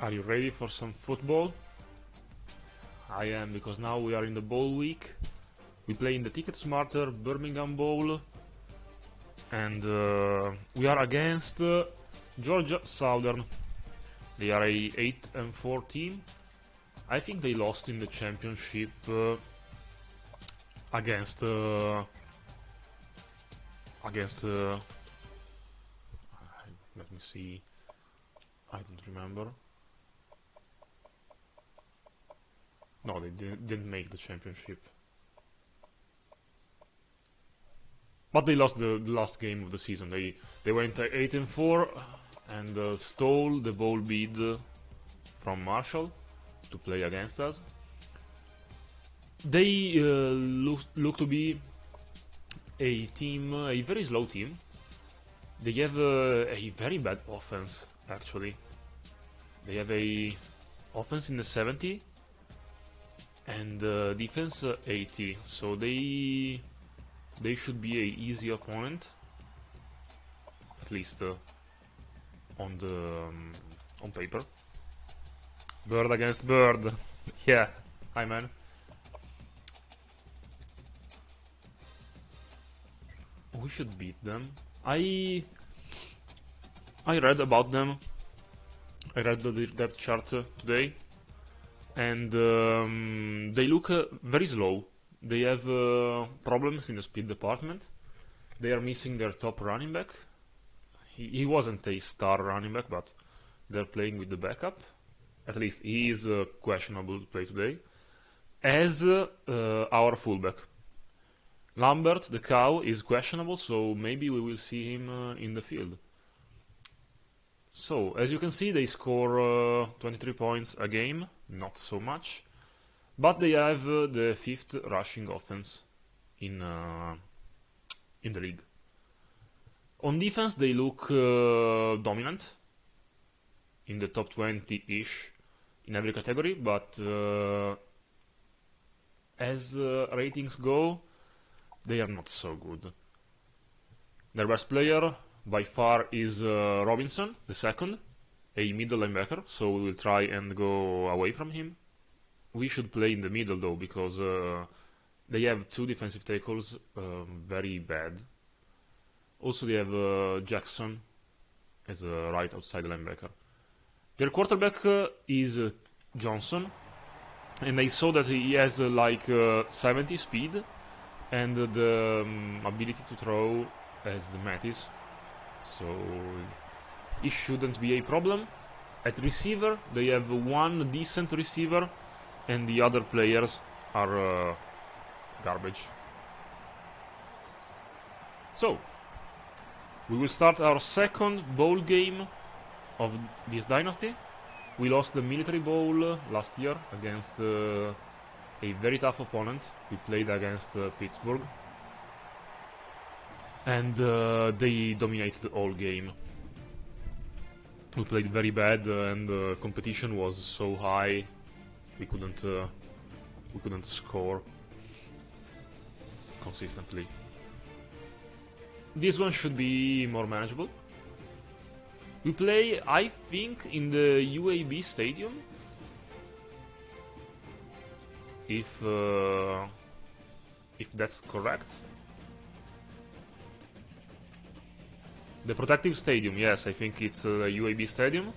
Are you ready for some football? I am, because now we are in the bowl week. We play in the TicketSmarter Birmingham Bowl, and we are against Georgia Southern. They are a 8-4 team. I think they lost in the championship against let me see. I don't remember. No, they didn't make the championship. But they lost the last game of the season. They went 8-4 and stole the bowl bid from Marshall to play against us. They look to be a team, a very slow team. They have a very bad offense, actually. They have a offense in the 70 and defense 80, so they should be a easy opponent, at least on paper. Bird against bird. Yeah, hi man. We should beat them. I read about them. I read the depth chart today, and they look very slow. They have problems in the speed department. They are missing their top running back. He wasn't a star running back, but they're playing with the backup. At least he is questionable to play today. As our fullback. Lambert, the cow, is questionable, so maybe we will see him in the field. So, as you can see, they score 23 points a game, not so much. But they have the 5th rushing offense in the league. On defense, they look dominant, in the top 20-ish in every category, but as ratings go, they are not so good. Their best player by far is Robinson, the second, a middle linebacker, so we will try and go away from him. We should play in the middle though, because they have 2 defensive tackles, very bad. Also they have Jackson as a right outside linebacker. Their quarterback is Johnson, and I saw that he has like 70 speed, and the ability to throw as the Mattis, so it shouldn't be a problem. At receiver, they have 1 decent receiver, and the other players are garbage. So, we will start our second bowl game of this dynasty. We lost the Military Bowl last year against a very tough opponent. We played against Pittsburgh, and they dominated the whole game. We played very bad, and the competition was so high we couldn't score consistently. This one should be more manageable. We play, I think, in the UAB stadium, if that's correct. The Protective Stadium, yes, I think it's a UAB stadium.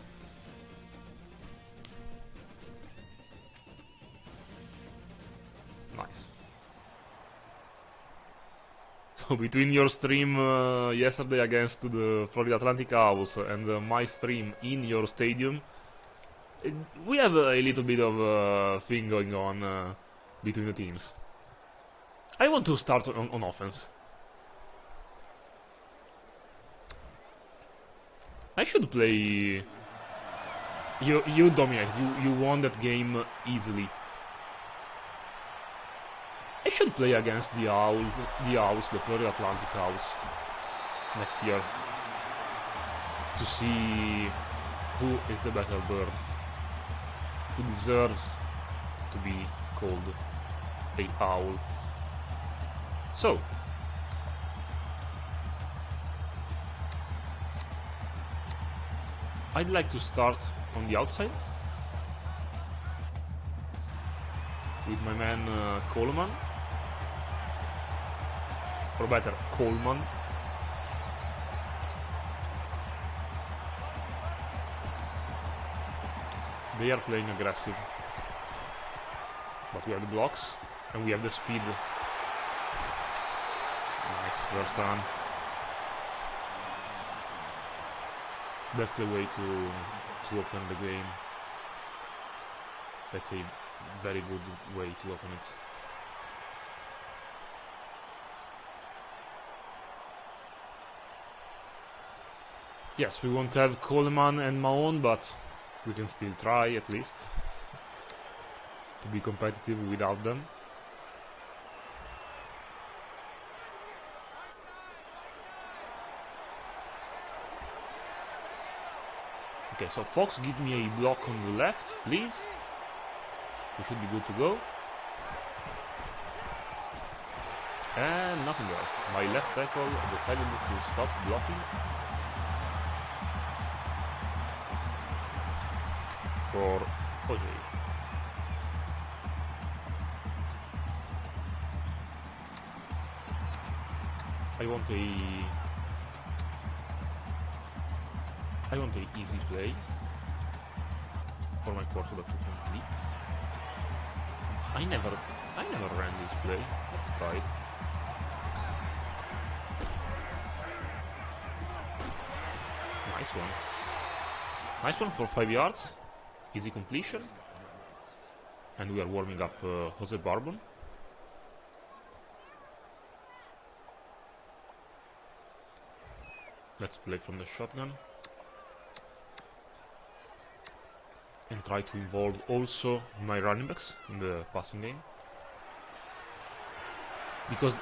Nice. So between your stream yesterday against the Florida Atlantic Owls and my stream in your stadium, we have a little bit of a thing going on between the teams. I want to start on offense. I should play... You dominate. You won that game easily. I should play against the Owls, the Florida Atlantic Owls, next year, to see who is the better bird, who deserves to be called a owl. So, I'd like to start on the outside. with my man Coleman. Or better, Coleman. They are playing aggressive. But we have the blocks, and we have the speed. Nice first run. That's the way to open the game. That's a very good way to open it. Yes, we won't have Coleman and Mahon, but we can still try at least to be competitive without them. Okay, so Fox, give me a block on the left, please. We should be good to go. And nothing there. My left tackle decided to stop blocking. For OJ. I want a easy play for my quarterback to complete. I never ran this play. Let's try it. Nice one. Nice one for 5 yards. Easy completion. And we are warming up Jose Barbon. Let's play from the shotgun. And try to involve also my running backs in the passing game. Because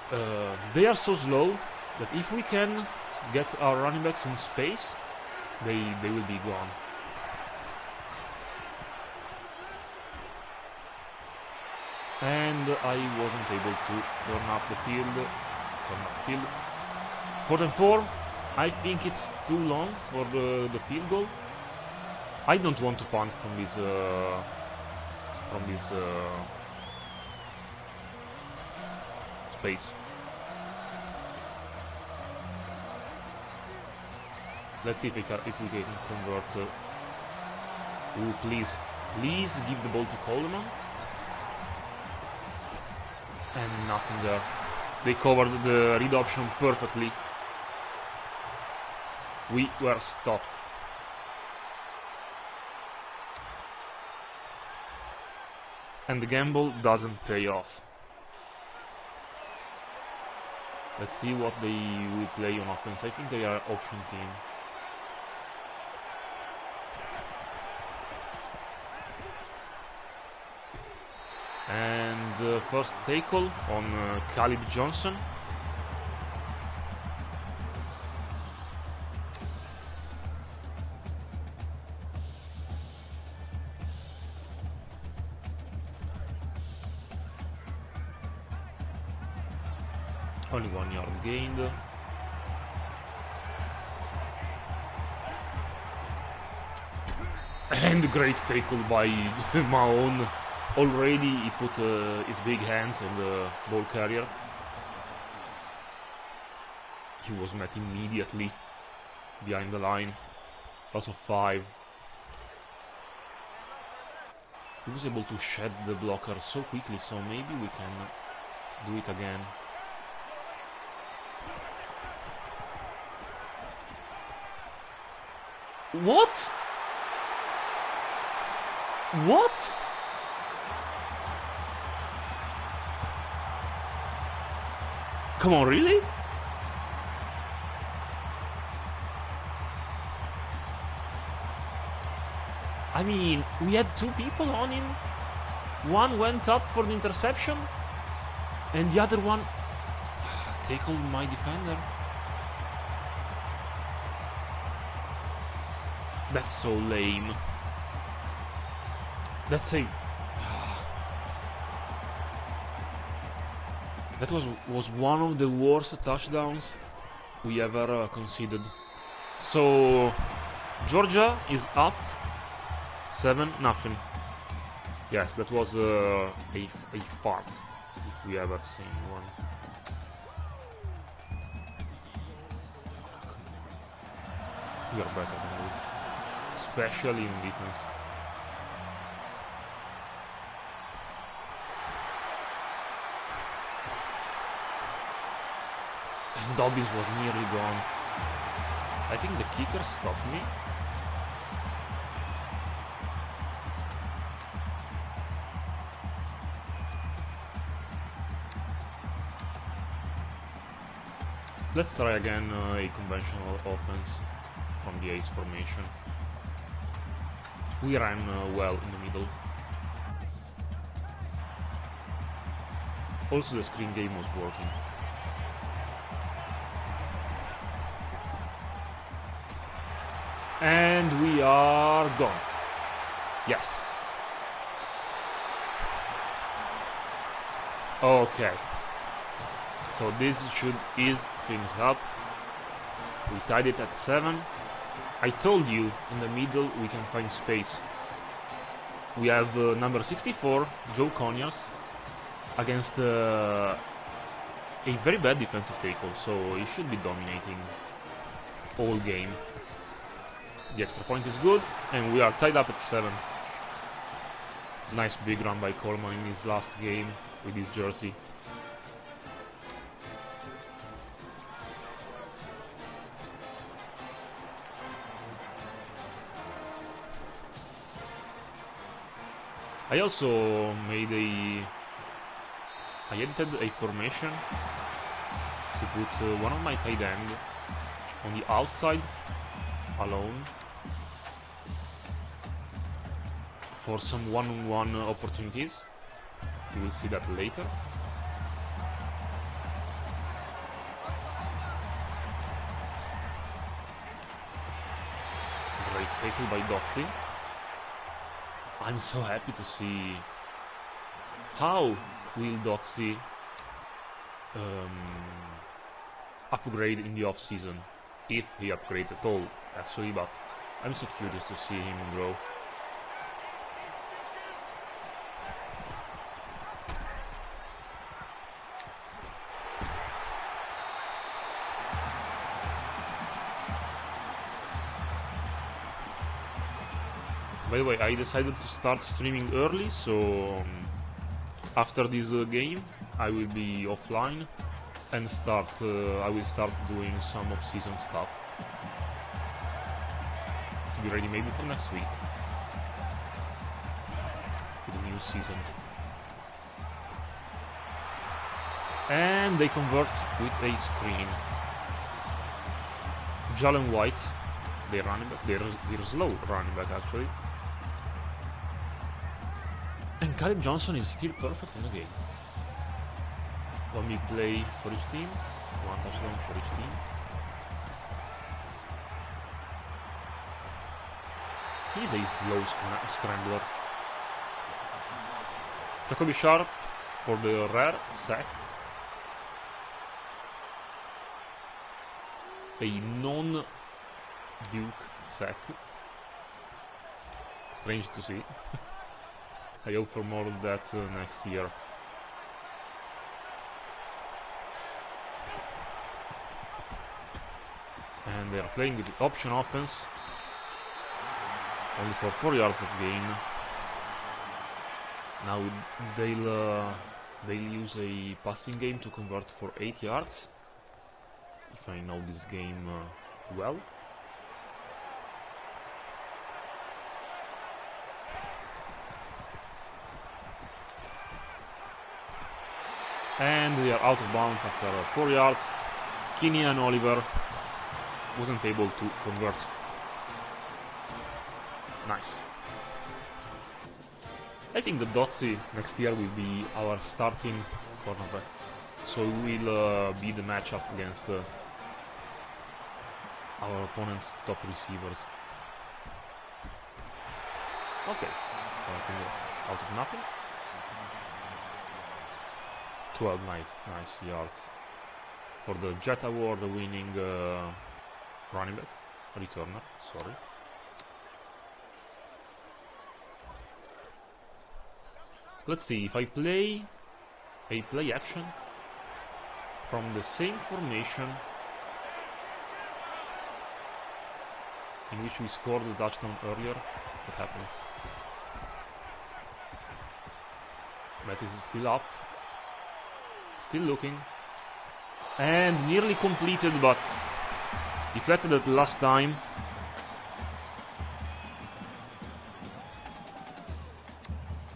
they are so slow that if we can get our running backs in space, they will be gone. And I wasn't able to turn up the field. 4th and 4. I think it's too long for the field goal. I don't want to punt from this space. Let's see if we can convert. Ooh, please give the ball to Coleman. And nothing there. They covered the read option perfectly. We were stopped. And the gamble doesn't pay off. Let's see what they will play on offense. I think they are option team. And first tackle on Caleb Johnson. Only 1 yard gained. And great tackle by Mahon. Already he put his big hands on the ball carrier. He was met immediately behind the line. Loss of 5. He was able to shed the blocker so quickly, so maybe we can do it again. What? What? Come on, really? I mean, we had 2 people on him. One went up for the interception, and the other one tackled my defender. That's so lame. That's a... That was one of the worst touchdowns we ever conceded. So Georgia is up 7-0. Yes, that was a fart, if we ever seen one. We are better than this, especially in defense. And Dobbins was nearly gone. I think the kicker stopped me. Let's try again a conventional offense from the ace formation. We ran well in the middle. Also the screen game was working. And we are gone. Yes. Okay. So this should ease things up. We tied it at 7. I told you, in the middle we can find space. We have number 64, Joe Conyers, against a very bad defensive tackle, so he should be dominating all game. The extra point is good, and we are tied up at 7. Nice big run by Coleman in his last game with his jersey. I also made I edited a formation to put one of my tight end on the outside alone for some one-on-one opportunities. You will see that later. Great tackle by Dotzy. I'm so happy to see how will Dotzy upgrade in the off-season, if he upgrades at all, actually, but I'm so curious to see him grow. By the way, I decided to start streaming early, so after this game I will be offline and I will start doing some off-season stuff to be ready maybe for next week with the new season. And they convert with a screen. Jalen White, their running back, their slow running back actually. And Caleb Johnson is still perfect in the game. 1 big play for each team, 1 touchdown for each team. He's a slow scrambler. Jacoby Sharp for the rare sack. A non-Duke sack. Strange to see. I hope for more of that next year. And they are playing with the option offense. Only for 4 yards of gain. Now they'll use a passing game to convert for 8 yards. If I know this game well. And they are out of bounds after 4 yards. Kenyan Oliver wasn't able to convert. Nice. I think that Dotzy next year will be our starting cornerback. So he will be the matchup against our opponent's top receivers. Okay, something out of nothing. 12 nice yards for the Jet Award winning running back, returner, sorry. Let's see, if I play a play action from the same formation in which we scored the touchdown earlier, what happens? Mattis is still up, still looking, and nearly completed, but deflected at the last time.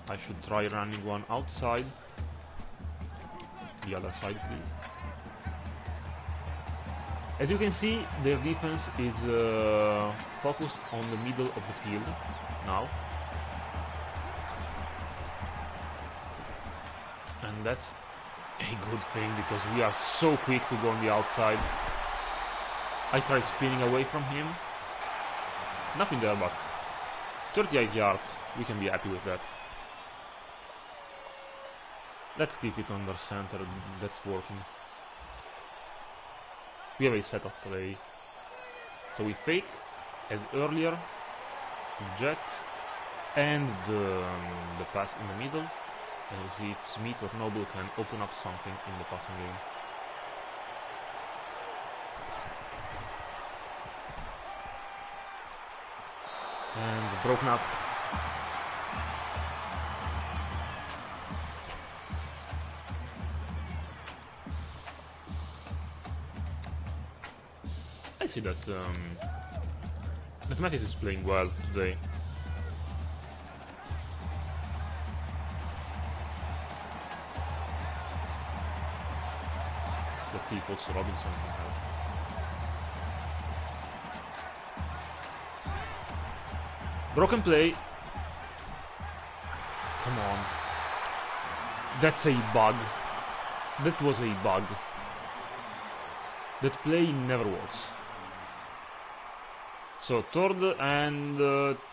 I should try running one outside. The other side, please. As you can see, their defense is focused on the middle of the field now. And that's a good thing, because we are so quick to go on the outside. I tried spinning away from him. Nothing there, but 38 yards. We can be happy with that. Let's keep it under center. That's working. We have a setup play. So we fake, as earlier, jet, and the pass in the middle. And we'll see if Smith or Noble can open up something in the passing game. And broken up. I see that that Mattis is playing well today. Let's see if also Robinson can help. Broken play. Come on. That's a bug. That was a bug. That play never works. So third and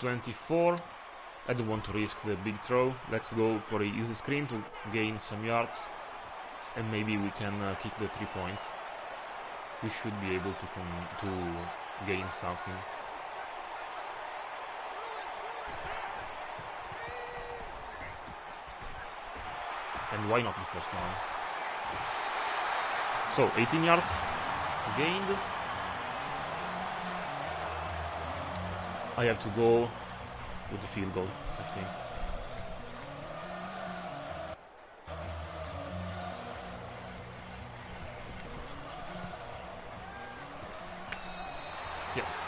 24. I don't want to risk the big throw. Let's go for an easy screen to gain some yards. And maybe we can kick the 3 points. We should be able to gain something. And why not the first down? So 18 yards gained. I have to go with the field goal, I think. Yes.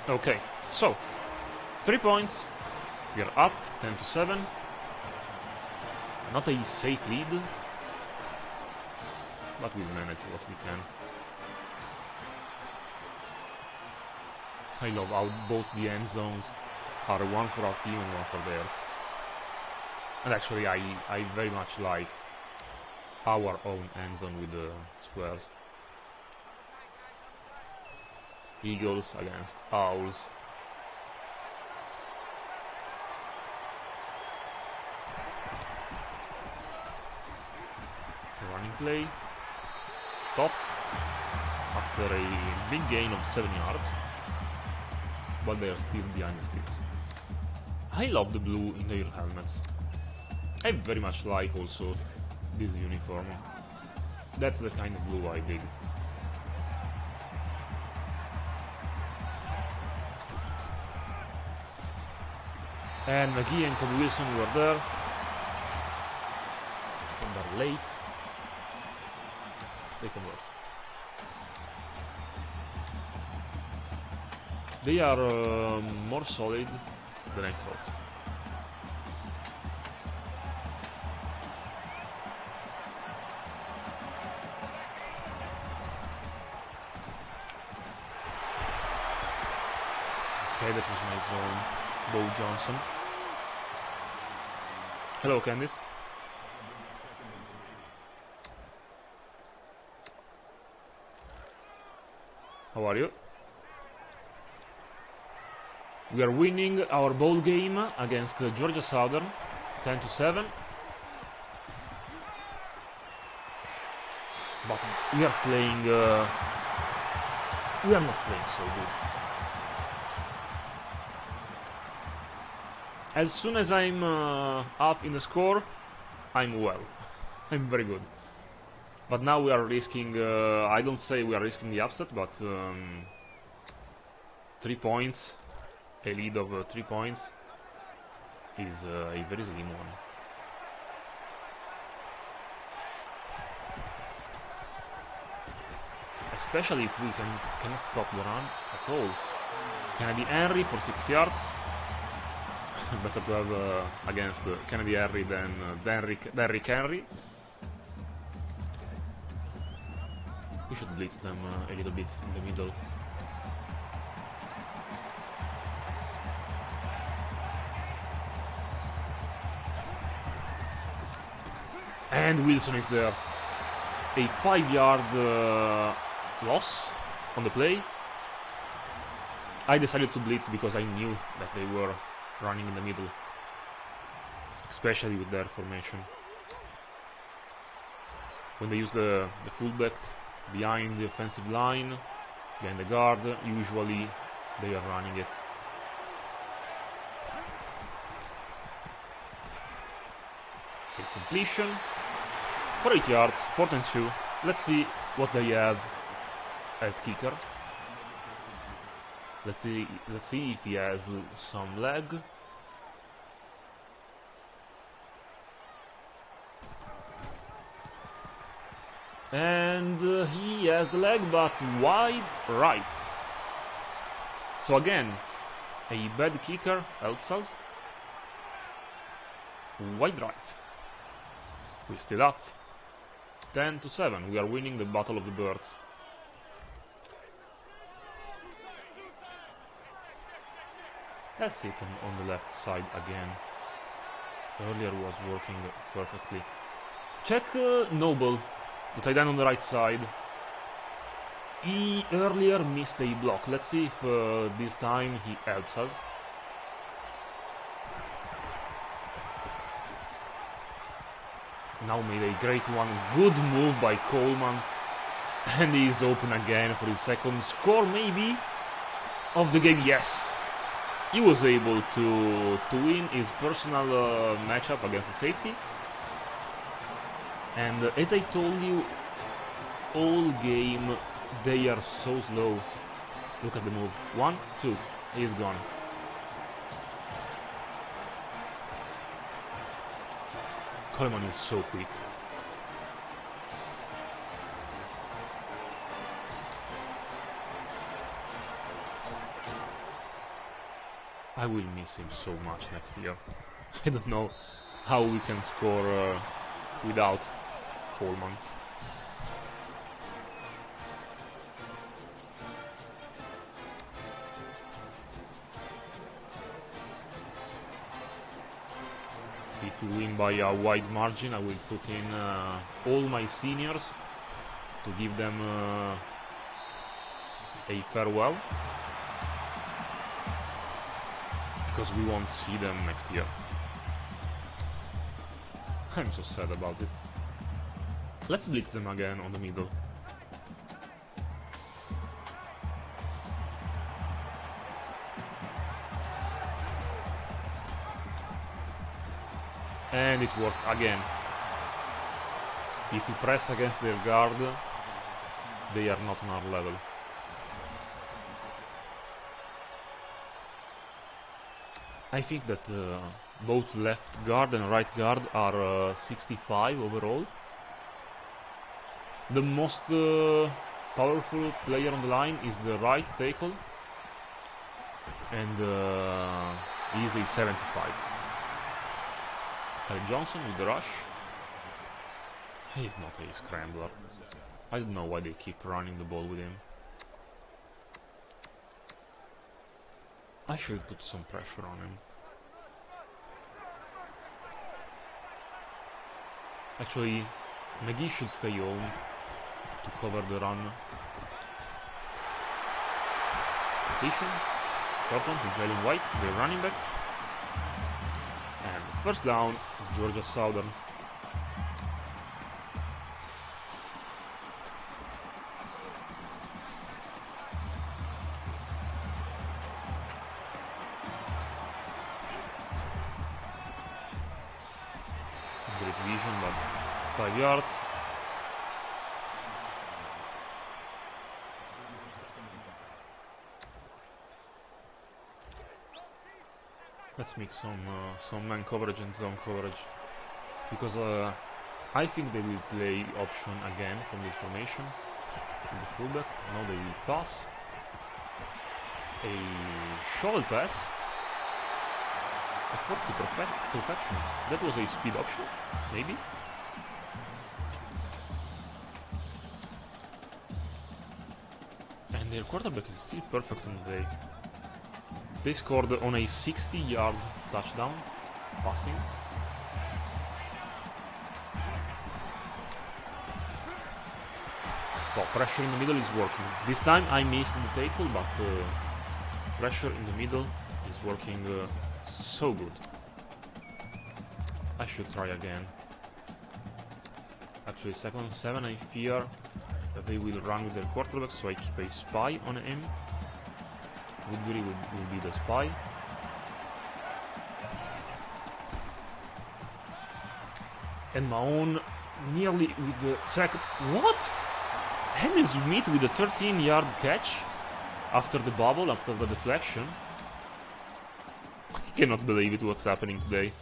Okay, so 3 points. We are up 10-7. Not a safe lead, but we'll manage what we can. I love how both the end zones are one for our team and one for theirs. And actually I very much like our own end zone with the squares. Eagles against Owls. Running play. Stopped after a big gain of 7 yards. But they are still Dynasties. I love the blue in their helmets. I very much like also this uniform. That's the kind of blue I dig. And McGee and Kobe Wilson were there. And they're late. They convert. They are more solid than I thought. Okay, that was my zone. Bo Johnson. Hello, Candice. How are you? We are winning our bowl game against Georgia Southern, 10-7. but we are playing. We are not playing so good. As soon as I'm up in the score, I'm well. I'm very good. But now we are risking. I don't say we are risking the upset, but 3 points, a lead of 3 points, is a very slim one. Especially if we cannot stop the run at all. Kennedy Henry for 6 yards. Better to have against Kennedy Henry than Derrick Henry. We should blitz them a little bit in the middle. And Wilson is there. A 5-yard loss on the play. I decided to blitz because I knew that they were running in the middle, especially with their formation. When they use the fullback behind the offensive line, behind the guard, usually they are running it. A completion for 8 yards, 4th and 2. Let's see what they have as kicker. Let's see if he has some leg. And he has the leg, but wide right. So again, a bad kicker helps us. Wide right. We're still up. 10-7. We are winning the Battle of the Birds. Let's hit him on the left side again. Earlier was working perfectly. Check Noble, the tight end on the right side. He earlier missed a block. Let's see if this time he helps us. Now made a great one. Good move by Coleman. And he's open again for his second score, maybe, of the game. Yes. He was able to win his personal matchup against the safety. And as I told you, all game they are so slow. Look at the move. 1, 2. He's gone. Coleman is so quick. I will miss him so much next year. I don't know how we can score without Coleman. If we win by a wide margin, I will put in all my seniors to give them a farewell. Because we won't see them next year. I'm so sad about it. Let's blitz them again on the middle. And it worked again. If we press against their guard, they are not on our level. I think that both left guard and right guard are 65 overall. The most powerful player on the line is the right tackle, and he is a 75. Harry Johnson with the rush. He's not a scrambler. I don't know why they keep running the ball with him. I should put some pressure on him. Actually, McGee should stay home to cover the run. Completion. Short one to Jalen White, the running back. And first down, Georgia Southern. 5 yards. Let's mix some man coverage and zone coverage, because I think they will play option again from this formation with the fullback. Now they will pass. A shovel pass. According to perfection. That was a speed option, maybe? And their quarterback is still perfect on the day. They scored on a 60-yard touchdown, passing. Well, pressure in the middle is working. This time I missed the tackle, but pressure in the middle is working so good. I should try again. Actually, 2nd and 7, I fear that they will run with their quarterback, so I keep a spy on him. Woodbury will be the spy. And Mahone nearly with the sack. What? Henry Smith with a 13-yard catch after the bubble, after the deflection. I cannot believe it, what's happening today.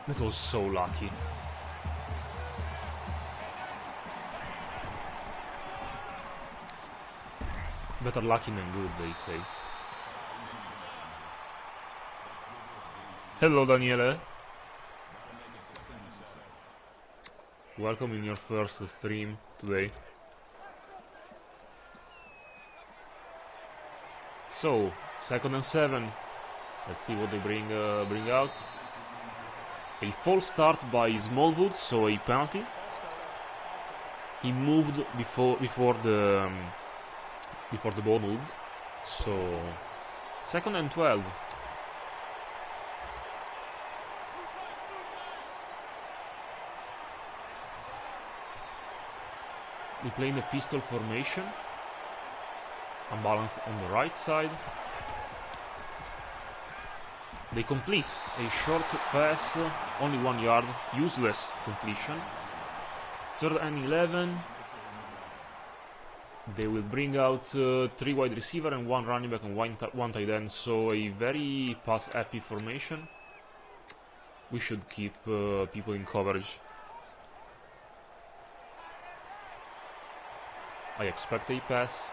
That was so lucky. Better lucky than good, they say. Hello, Daniele. Welcome in your first stream today. So, 2nd and 7. Let's see what they bring out. A false start by Smallwood, so a penalty. He moved before the ball moved. So 2nd and 12. They play in the pistol formation. Unbalanced on the right side. They complete a short pass, only 1 yard, useless completion. 3rd and 11. They will bring out 3 wide receiver and 1 running back and 1 tight end, so a very pass-happy formation. We should keep people in coverage. I expect a pass.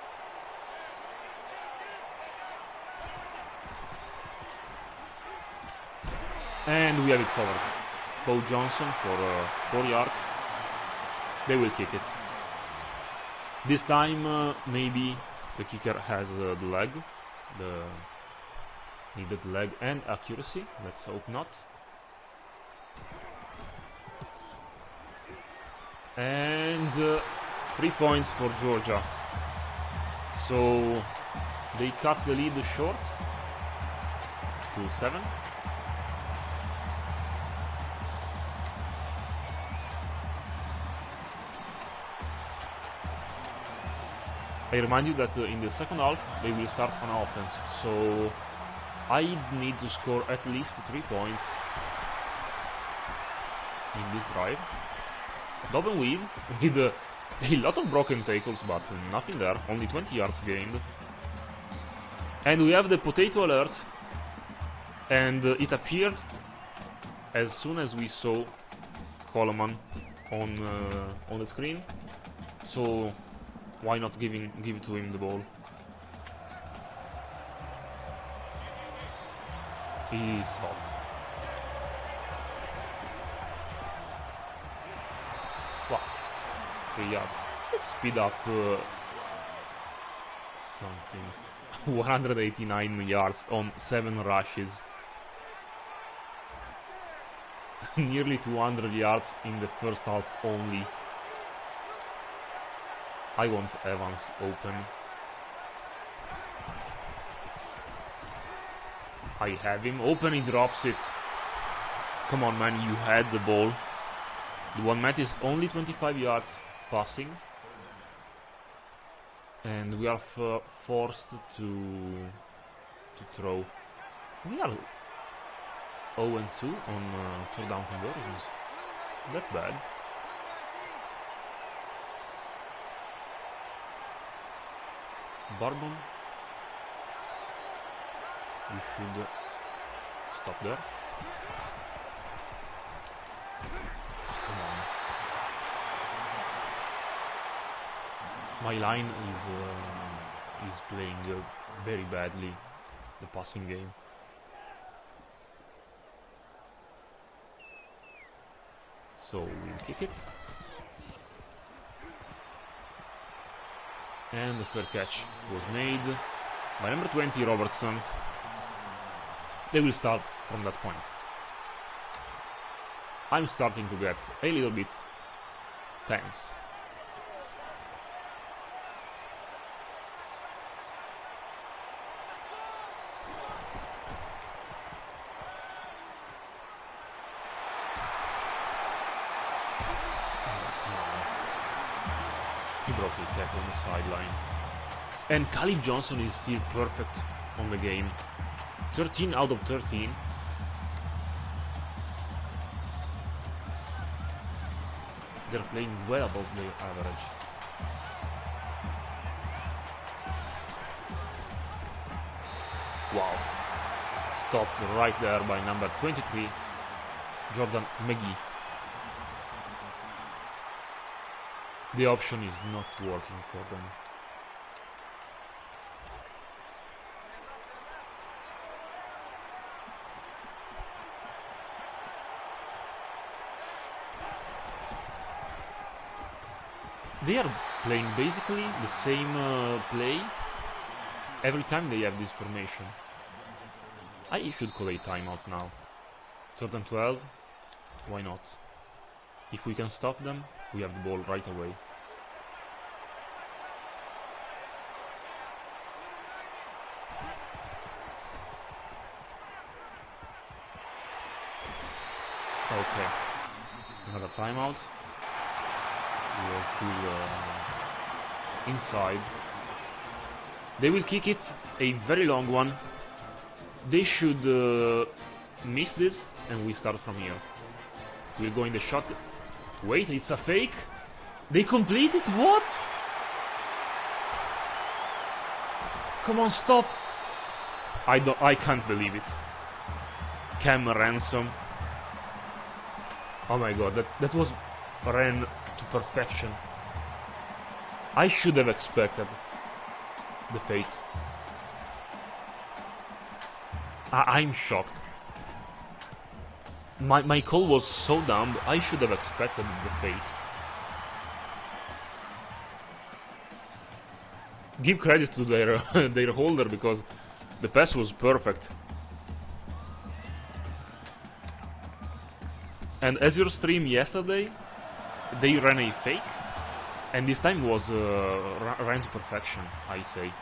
And we have it covered. Bo Johnson for 4 yards. They will kick it. This time, maybe the kicker has the leg, the needed leg and accuracy. Let's hope not. And 3 points for Georgia. So they cut the lead short to 7. I remind you that in the second half they will start on offense, so I need to score at least 3 points in this drive. Double weave with a lot of broken tackles, but nothing there, only 20 yards gained. And we have the potato alert, and it appeared as soon as we saw Coleman on the screen, so why not give it to him the ball? He's hot. Wow, 3 yards. Let's speed up some things. 189 yards on 7 rushes. Nearly 200 yards in the first half only. I want Evans open. I have him open, he drops it. Come on, man, you had the ball. The one mat is only 25 yards passing. And we are forced to throw. 0-2 on third down conversions. That's bad. Bourbon. You should stop there. Oh, come on. My line is playing very badly the passing game. So we'll kick it. And the fair catch was made by number 20, Robertson. They will start from that point. I'm starting to get a little bit tense. He broke a tackle on the sideline. And Caleb Johnson is still perfect on the game. 13 out of 13. They're playing well above their average. Wow. Stopped right there by number 23, Jordan McGee. The option is not working for them. They are playing basically the same play every time they have this formation. I should call a timeout now. 3rd and 12, why not? If we can stop them, we have the ball right away. Okay, another timeout. We are still inside. They will kick it, a very long one. They should miss this, and we start from here. We'll go in the shot. Wait, it's a fake? They complete it? What? Come on, stop! I can't believe it. Cam Ransom. Oh my god, that was ran to perfection. I should have expected the fake. I'm shocked. My call was so dumb. I should have expected the fake. Give credit to their their holder, because the pass was perfect. And as your stream yesterday, they ran a fake, and this time was ran to perfection, I say.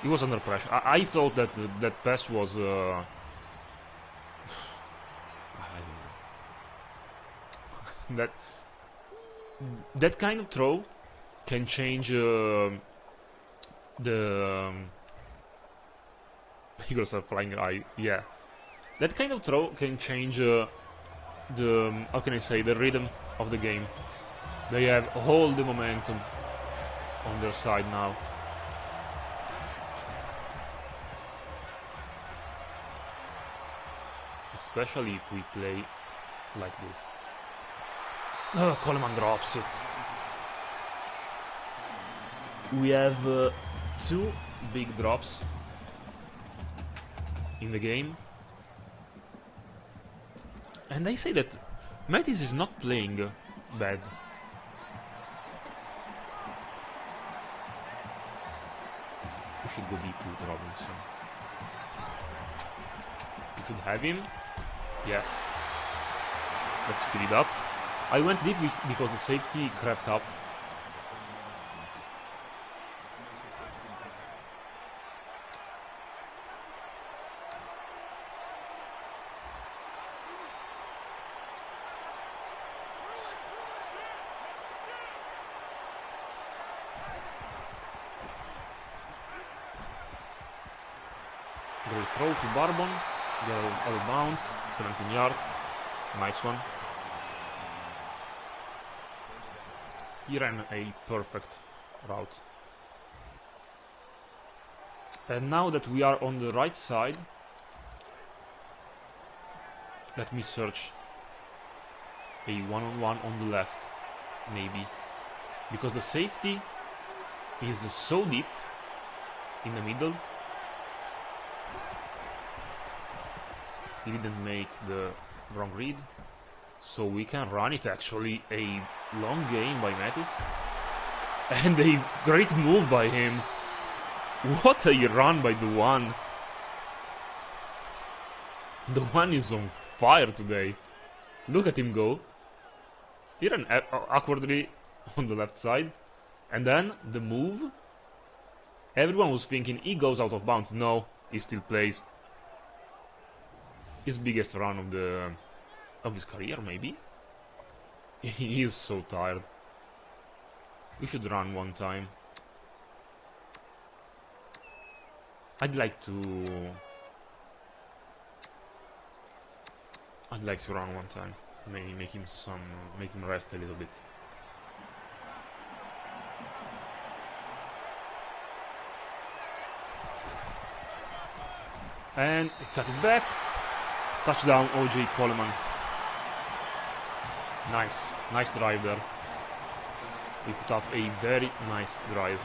He was under pressure. I thought that that pass was that kind of throw can change the Eagles are flying high. Yeah, that kind of throw can change the how can I say, the rhythm of the game. They have all the momentum on their side now. Especially if we play like this. Oh, Coleman drops it. We have 2 big drops in the game. And I say that Mattis is not playing bad. We should go deep with Robinson. We should have him. Yes. Let's speed it up. I went deep because the safety crept up. We'll throw to Barbon. Get out of bounds. 17 yards. Nice one. He ran a perfect route. And now that we are on the right side, let me search a one-on-one on the left, maybe. Because the safety is so deep in the middle. He didn't make the wrong read. So we can run it actually. A long game by Mattis. And a great move by him. What a run by the one. The one is on fire today. Look at him go. He ran awkwardly on the left side. And then the move. Everyone was thinking he goes out of bounds. No, he still plays. His biggest run of his career, maybe. He is so tired. We should run one time. I'd like to run one time. Maybe make him rest a little bit. And cut it back. Touchdown, O.J. Coleman. Nice drive there. We put up a very nice drive.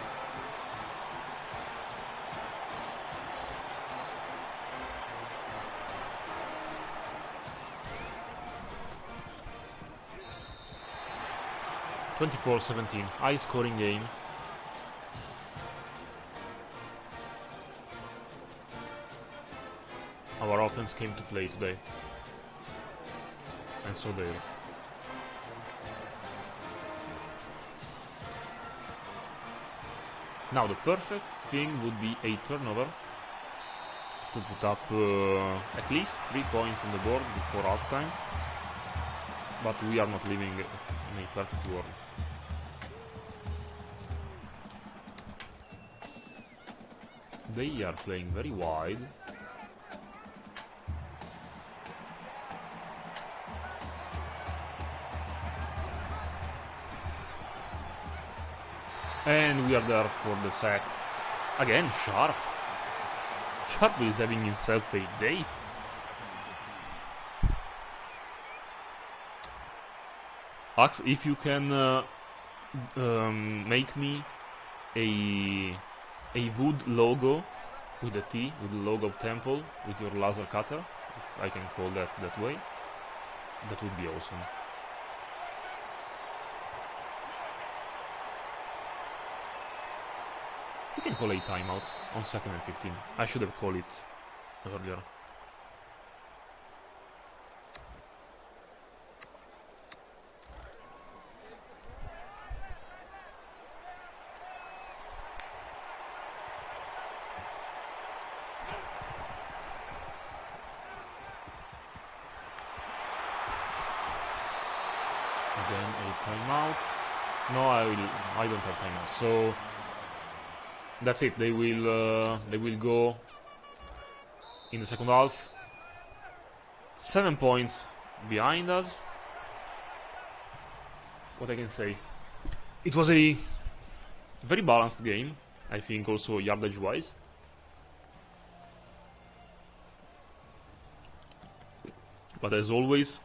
(24-17), high scoring game. Our offense came to play today. And so theirs. Now the perfect thing would be a turnover to put up at least 3 points on the board before halftime. But we are not living in a perfect world. They are playing very wide. And we are there for the sack. Again, Sharp. Sharp is having himself a day. Ax, if you can make me a wood logo with a T, with the logo of Temple, with your laser cutter, if I can call that way, that would be awesome. We can call a timeout on 2nd and 15. I should have called it earlier. Again, a timeout. No, I don't have timeout. So that's it. They will go in the second half. 7 points behind us. What I can say? It was a very balanced game. I think also yardage wise. But as always,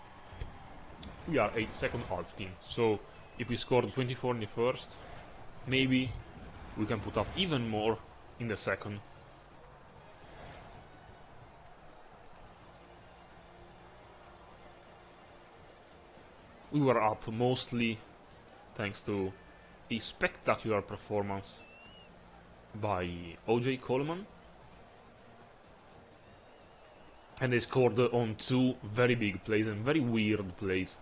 we are a second half team. So if we scored 24 in the first, maybe we can put up even more in the second. We were up mostly thanks to a spectacular performance by O.J. Coleman. And they scored on 2 very big plays and very weird plays.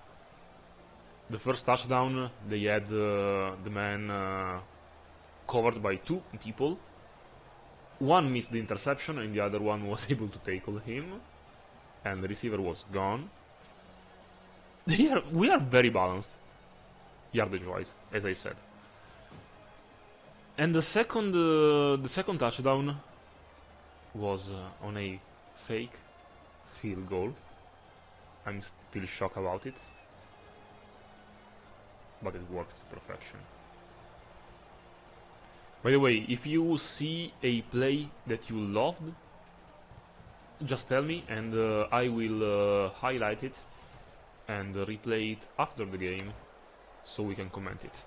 The first touchdown, they had the man covered by 2 people. One missed the interception and the other one was able to tackle him. And the receiver was gone. We are very balanced, yardage-wise, as I said. And the second touchdown, was on a fake field goal. I'm still shocked about it, but it worked to perfection. By the way, if you see a play that you loved, just tell me and I will highlight it and replay it after the game so we can comment it.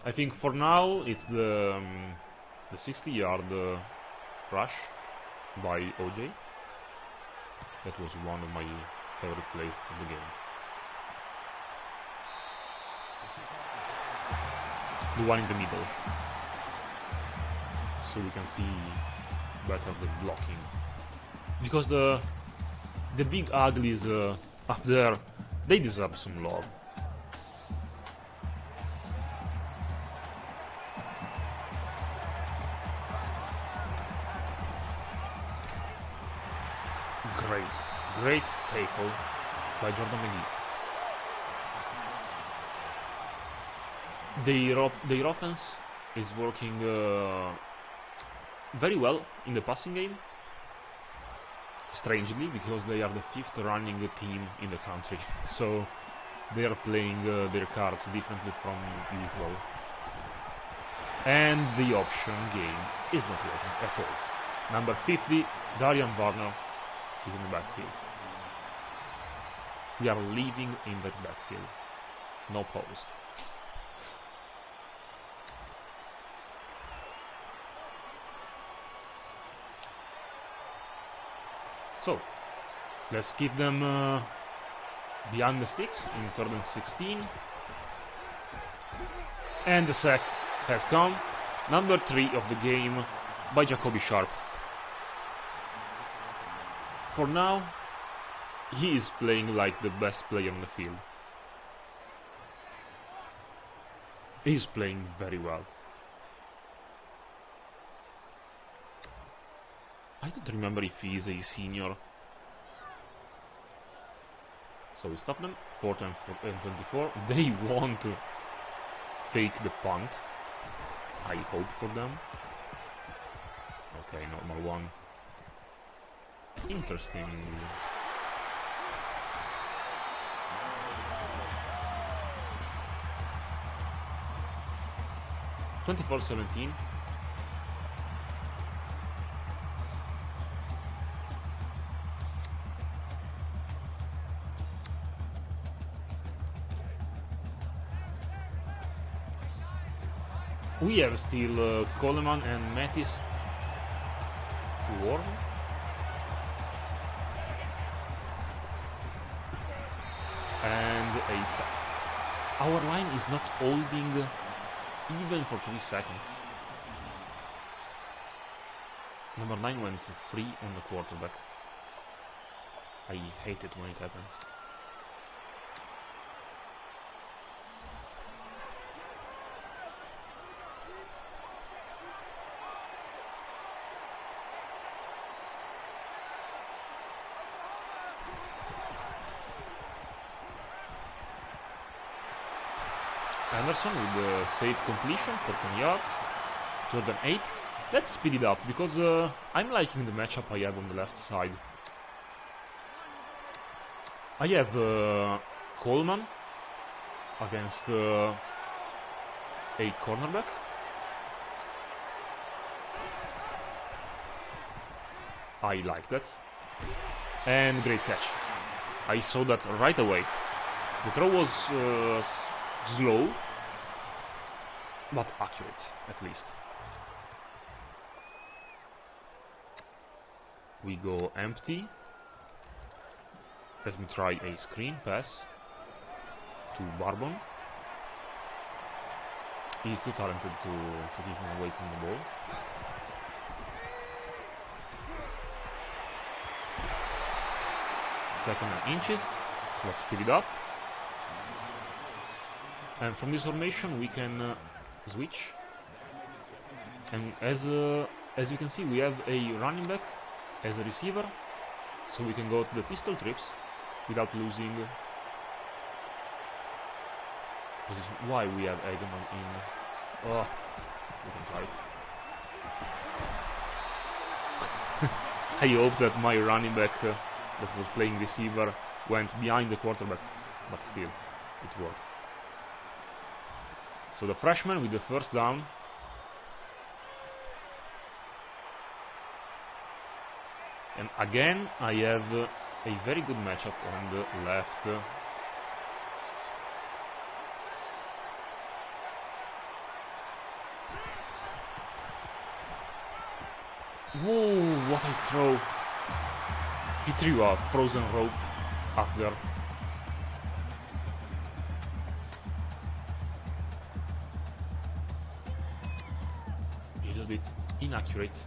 I think for now it's the 60-yard rush by OJ. That was one of my favorite plays of the game. The one in the middle, so we can see better the blocking. Because the big uglies up there, they deserve some love. Great tackle by Jordan McGee. Their offense is working very well in the passing game. Strangely, because they are the 5th running team in the country, so they are playing their cards differently from usual. And the option game is not working at all. Number 50, Darian Varner, is in the backfield. We are leaving in the backfield. No pause. So, let's keep them behind the sticks in 3rd and 16. And the sack has come. Number 3 of the game by Jacoby Sharp. For now, he is playing like the best player on the field. He's playing very well. I don't remember if he is a senior. So we stop them. 4th and 24. They want to fake the punt. I hope for them. Okay, normal one. Interesting. (24-17). We have still Coleman and Mattis warm. And a sack. Our line is not holding even for 3 seconds. Number 9 went free on the quarterback. I hate it when it happens. Anderson with the safe completion for 10 yards. Jordan 8. Let's speed it up because I'm liking the matchup I have on the left side. I have Coleman against a cornerback. I like that. And great catch. I saw that right away. The throw was slow, but accurate, at least. We go empty. Let me try a screen pass to Barbon. He's too talented to keep him away from the ball. Second and inches. Let's speed it up. And from this formation we can switch. And as you can see, we have a running back as a receiver, so we can go to the pistol trips without losing position. Why we have Eggman in? Oh, we can try it. I hope that my running back that was playing receiver went behind the quarterback, but still, it worked. So the freshman with the first down. And again, I have a very good matchup on the left. Whoa, what a throw. He threw a frozen rope up there. A little bit inaccurate.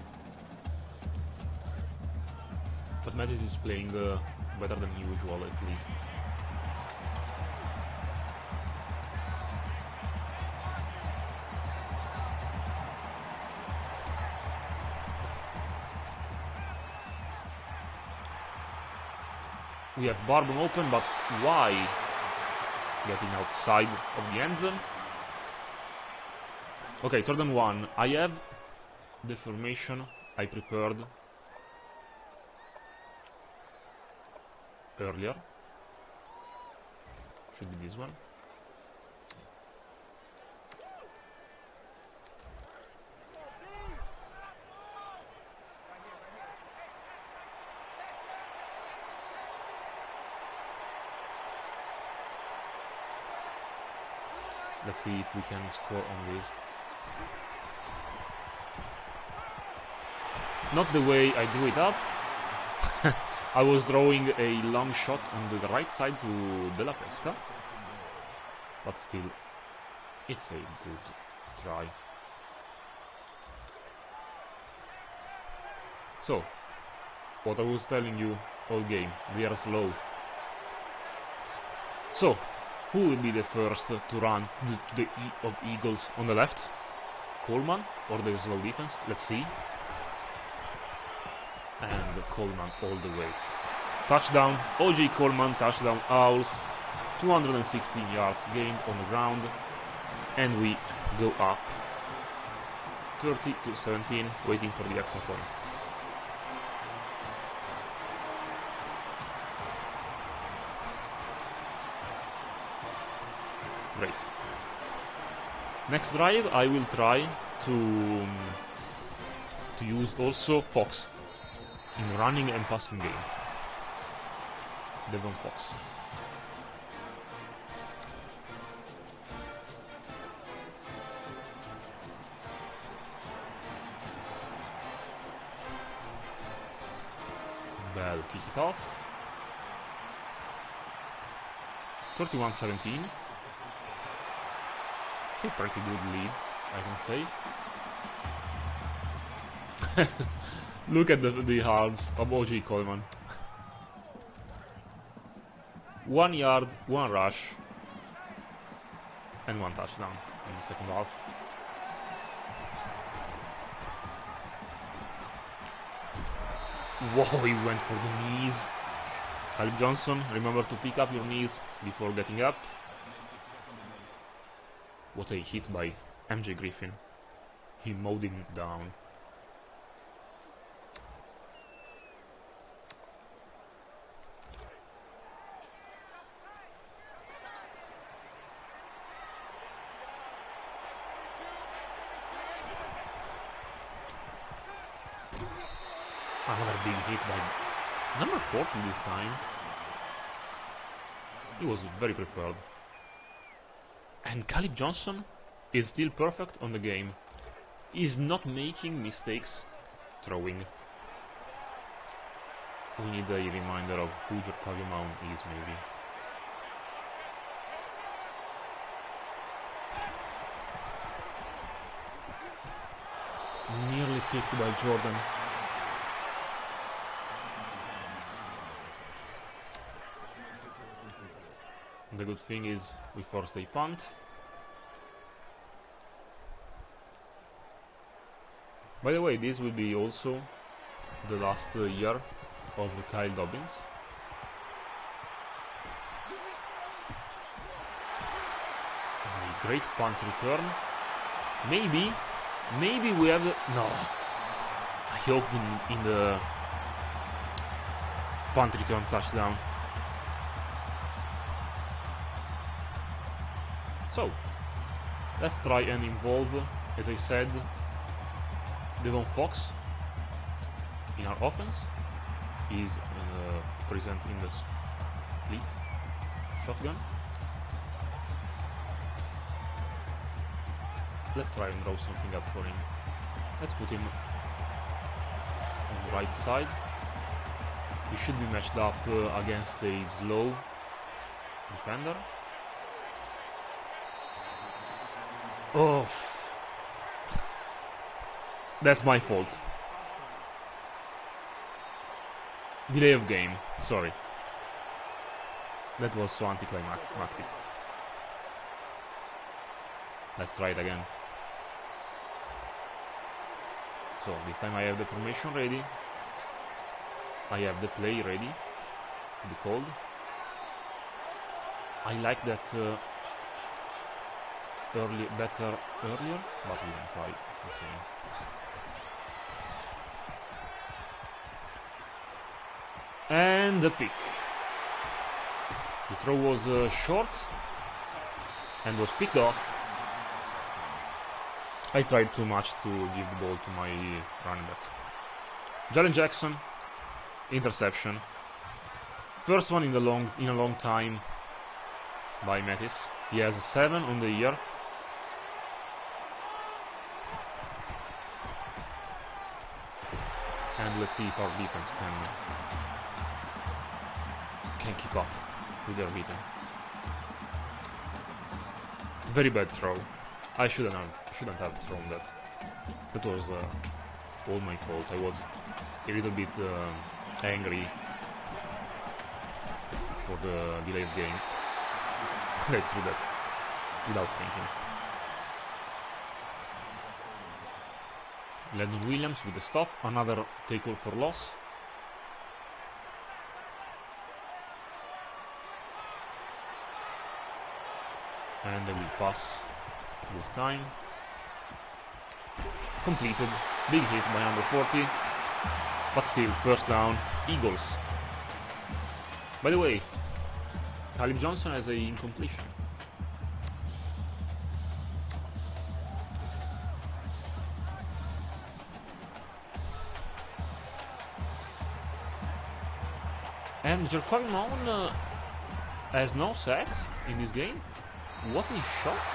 But Mattis is playing better than usual, at least. We have Barbon open, but why? Getting outside of the end zone. Okay, 3rd and 1. I have the formation I prepared earlier. Should be this one. Let's see if we can score on this. Not the way I drew it up. I was throwing a long shot on the right side to De La Pesca. But still, it's a good try. So, what I was telling you all game, they are slow. So, who will be the first to run to the of Eagles on the left? Coleman or the slow defense? Let's see. And Coleman all the way. Touchdown, O.J. Coleman, touchdown Owls. 216 yards gained on the ground. And we go up 30-17, waiting for the extra point. Great. Next drive I will try to use also Fox in running and passing game. Devon Fox. Bell kick it off. 31-17. A pretty good lead, I can say. Look at the arms of O.J. Coleman. 1 yard, 1 rush, and 1 touchdown in the second half. Whoa, he went for the knees. Caleb Johnson, remember to pick up your knees before getting up. What a hit by MJ Griffin. He mowed him down. Another big hit by number 40 this time. He was very prepared. And Caleb Johnson is still perfect on the game. He's not making mistakes throwing. We need a reminder of who Jorkavio Mount is, maybe. Nearly picked by Jordan. The good thing is we forced a punt. By the way, this will be also the last year of Kyle Dobbins. A great punt return. Maybe we have... No. I hoped in the punt return touchdown. So, let's try and involve, as I said, Devon Fox in our offense. He's present in the split shotgun. Let's try and draw something up for him. Let's put him on the right side. He should be matched up against a slow defender. Oh, that's my fault. Delay of game, sorry. That was so anticlimactic. Let's try it again. So this time I have the formation ready. I have the play ready to be called. I like that better earlier, but we don't try the same. And the pick. The throw was short and was picked off. I tried too much to give the ball to my running backs. Jalen Jackson, interception. First one in a long time by Mattis. He has 7 on the year. And let's see if our defense can keep up with their beating. Very bad throw. I shouldn't have thrown that. That was all my fault. I was a little bit angry for the delay of game. I threw that without thinking. Landon Williams with the stop. Another tackle for loss. And they will pass this time. Completed. Big hit by number 40. But still, first down. Eagles. By the way, Caleb Johnson has a incompletion. And Jerquan Moan has no sacks in this game. What a shot!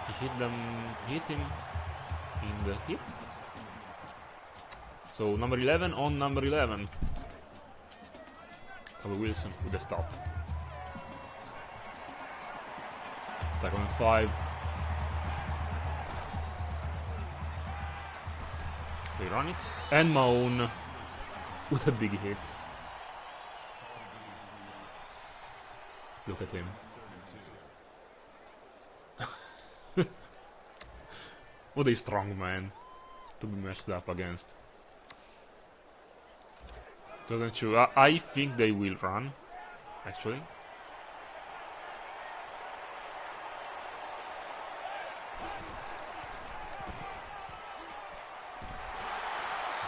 He hit him in the hip. So number 11 on number 11. Caleb Wilson with the stop. 2nd and 5. They run it. And Mahone with a big hit. Look at him. What a strong man to be matched up against. I think they will run, actually.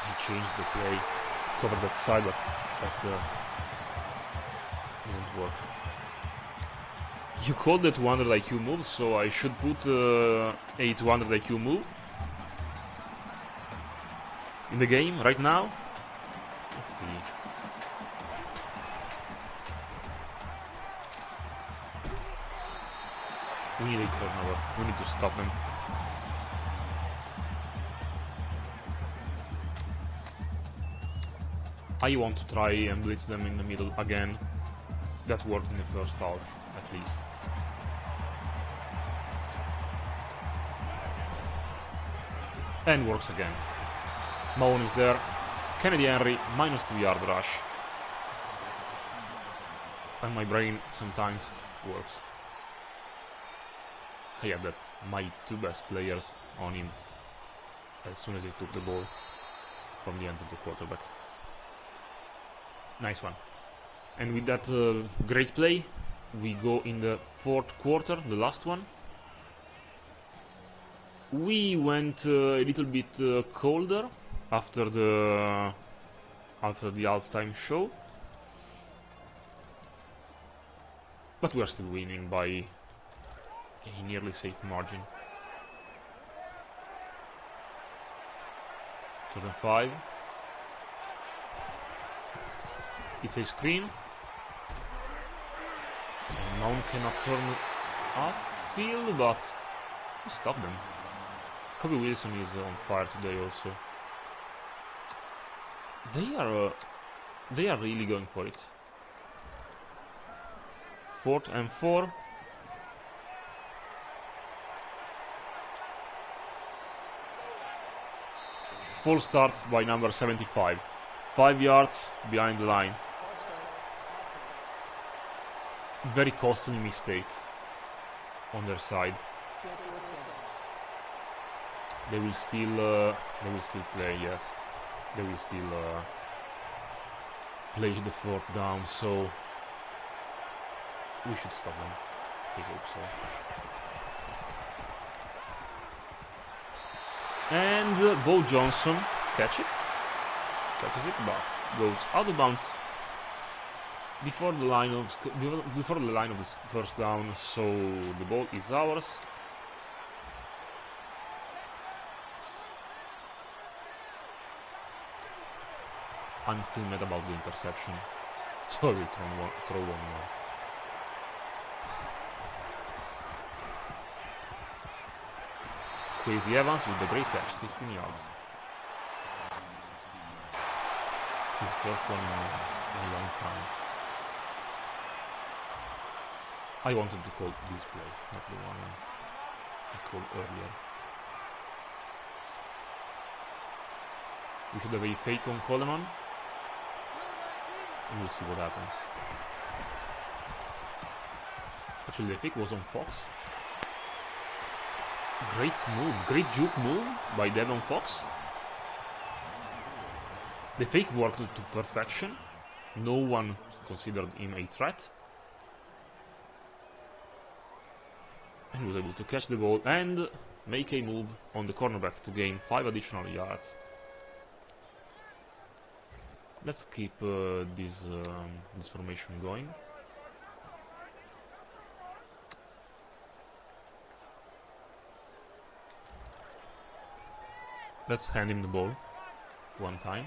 I changed the play, covered that side, but that doesn't work. You called the 200 IQ move, so I should put a 200 IQ move in the game right now. Let's see. We need a turnover. We need to stop them. I want to try and blitz them in the middle again. That worked in the first half, at least. And works again. Mahone is there. Kennedy Henry, -2 yard rush. And my brain sometimes works. I had that my 2 best players on him as soon as he took the ball from the hands of the quarterback. Nice one. And with that great play, we go in the 4th quarter, the last one. We went a little bit colder after the halftime show, but we are still winning by a nearly safe margin. Turn 5. It's a screen. Mount cannot turn upfield, but we stop them. Kobe Wilson is on fire today also. They are really going for it. 4th and 4. Full start by number 75. 5 yards behind the line. Very costly mistake on their side. They will still play, yes. They will still play the 4th down, so we should stop them. I hope so. And Bo Johnson catches it, but goes out of bounds before the line of the first down. So the ball is ours. I'm still mad about the interception, so I will throw one more. Quasi Evans with the great catch, 16 yards. His first one in a long time. I wanted to call this play, not the one I called earlier. We should have a fake on Coleman. And we'll see what happens. Actually, the fake was on Fox. Great move, great juke move by Devon Fox. The fake worked to perfection. No one considered him a threat. And he was able to catch the ball and make a move on the cornerback to gain 5 additional yards. Let's keep this formation going. Let's hand him the ball one time.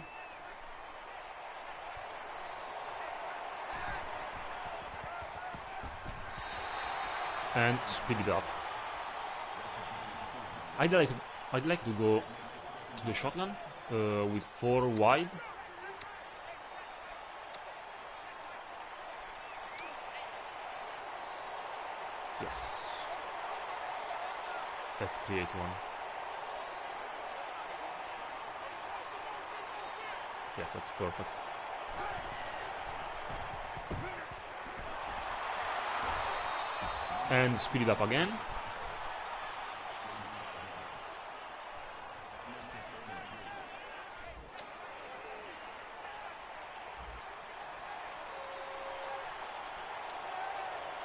And speed it up. I'd like to go to the shotgun with 4 wide. Yes. Let's create one. Yes, that's perfect. And speed it up again.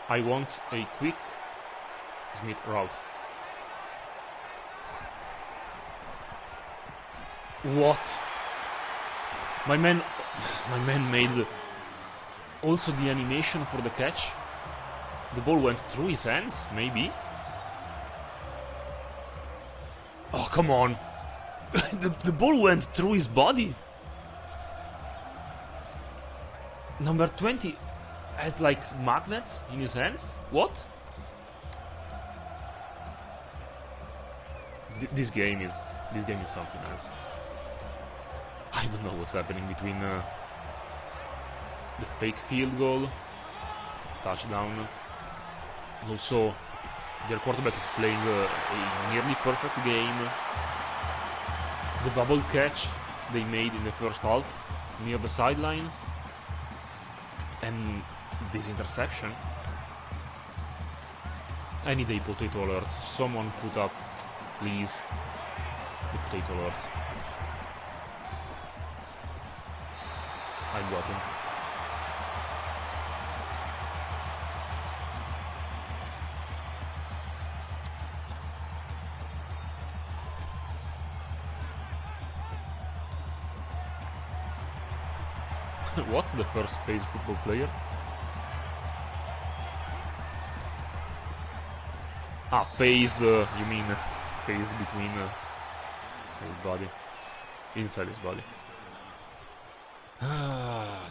I want a quick Smith route. What? My man made also the animation for the catch. The ball went through his hands, maybe. Oh, come on. the ball went through his body. Number 20 has like magnets in his hands. What? This game is something else. I don't know what's happening between the fake field goal, touchdown, and also their quarterback is playing a nearly perfect game. The bubble catch they made in the first half near the sideline, and this interception. I need a potato alert. Someone put up, please, the potato alert. I got him. What's the first phase football player? Ah, phased, you mean phased between his body, inside his body.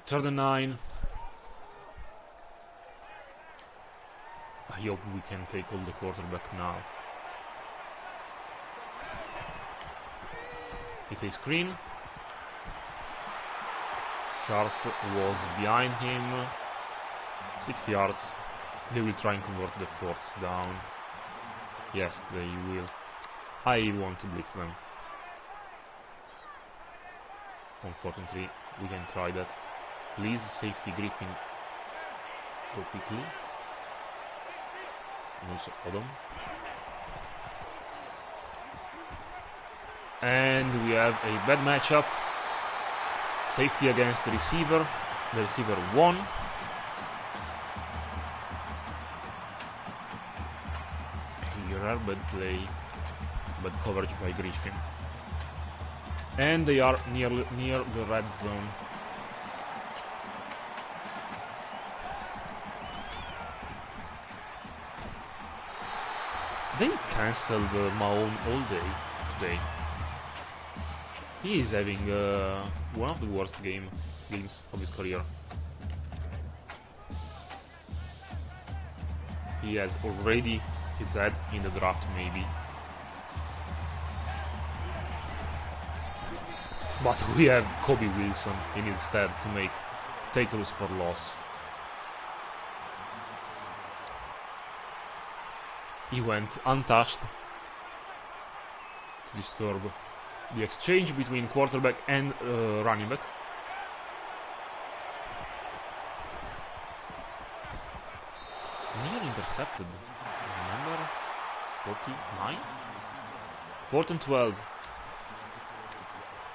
Third and 9. I hope we can take all the quarterback now. It's a screen. Sharp was behind him. 6 yards. They will try and convert the fourth down. Yes, they will. I want to blitz them. On 4th and 3, we can try that. Please, safety Griffin, go quickly. And also Odom. And we have a bad matchup. Safety against the receiver. The receiver won. Here, bad play, bad coverage by Griffin. And they are near the red zone. They cancelled Mahone all day today. He is having one of the worst games of his career. He has already his head in the draft, maybe. But we have Kobe Wilson in his stead to make tackles for loss. He went untouched to disturb the exchange between quarterback and running back. Nearly intercepted. Number 49? 4th and 12.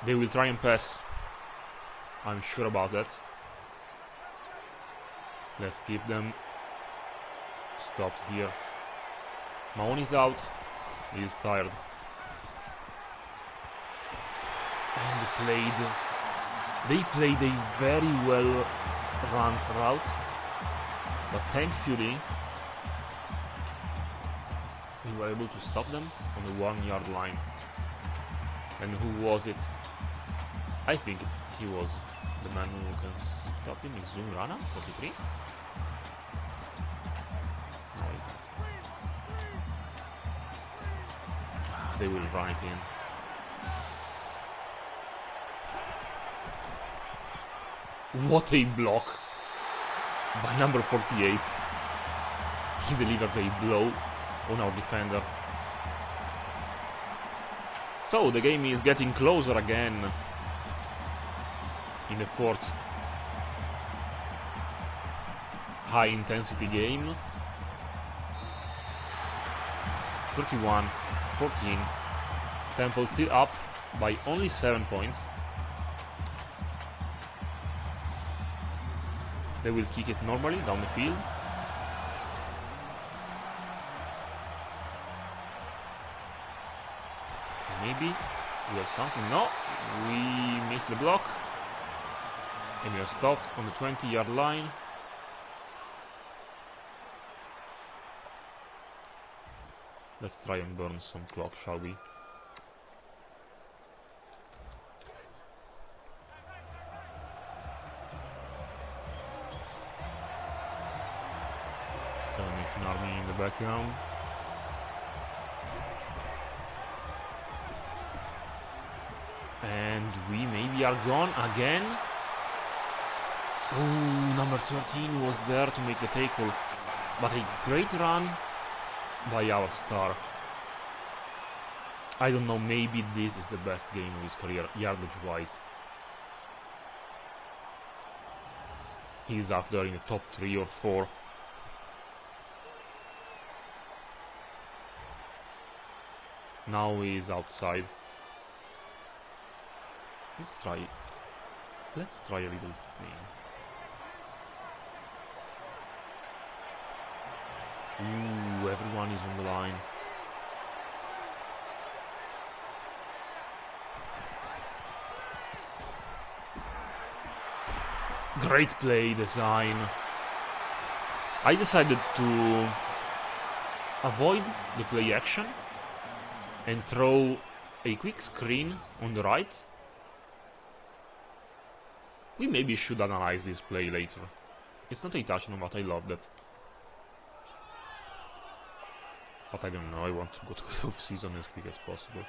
They will try and pass. I'm sure about that. Let's keep them stopped here. Mahone is out. He is tired. And they played a very well run route. But thankfully, we were able to stop them on the 1 yard line. And who was it? I think he was the man who can stop him. Is Zoom Rana, 43? No, he's not. They will run it in. What a block by number 48. He delivered a blow on our defender. So the game is getting closer again in the fourth. High intensity game. 31-14. Temple still up by only 7 points. They will kick it normally down the field. Maybe we have something. No, we missed the block. And we are stopped on the 20-yard line. Let's try and burn some clock, shall we? Salvation Army in the background. And we maybe are gone again. Ooh, number 13 was there to make the tackle. But a great run by our star. I don't know, maybe this is the best game of his career, yardage-wise. He's up there in the top 3 or 4. Now he's outside. Let's try a little thing. Ooh, everyone is on the line. Great play design. I decided to avoid the play action and throw a quick screen on the right. We maybe should analyze this play later. It's not a touchdown, but I love that. But I don't know, I want to go to off-season as quick as possible.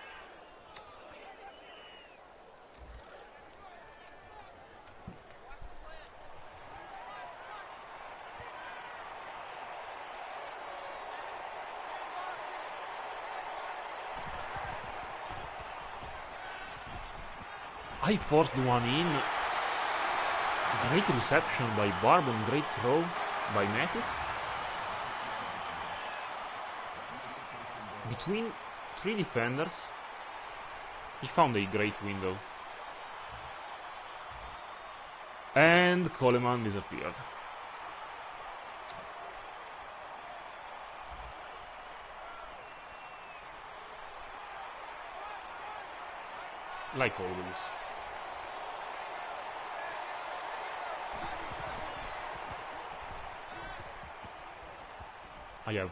I forced one in. Great reception by Barbon, great throw by Mattis. Between three defenders, he found a great window. And Coleman disappeared. Like always. I have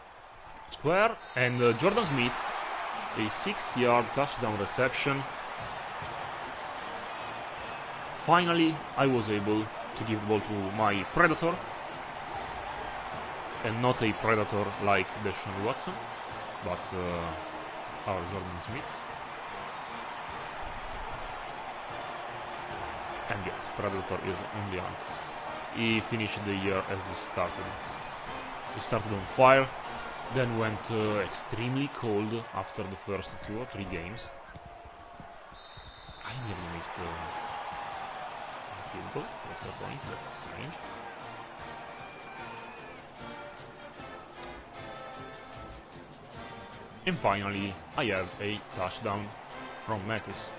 square and Jordan Smith, a 6-yard touchdown reception. Finally, I was able to give the ball to my predator, and not a predator like Deshaun Watson, but our Jordan Smith. And yes, predator is on the hunt. He finished the year as he started. He started on fire, then went extremely cold after the first 2 or 3 games. I nearly missed the field goal, extra point, that's strange. And finally, I have a touchdown from Mattis.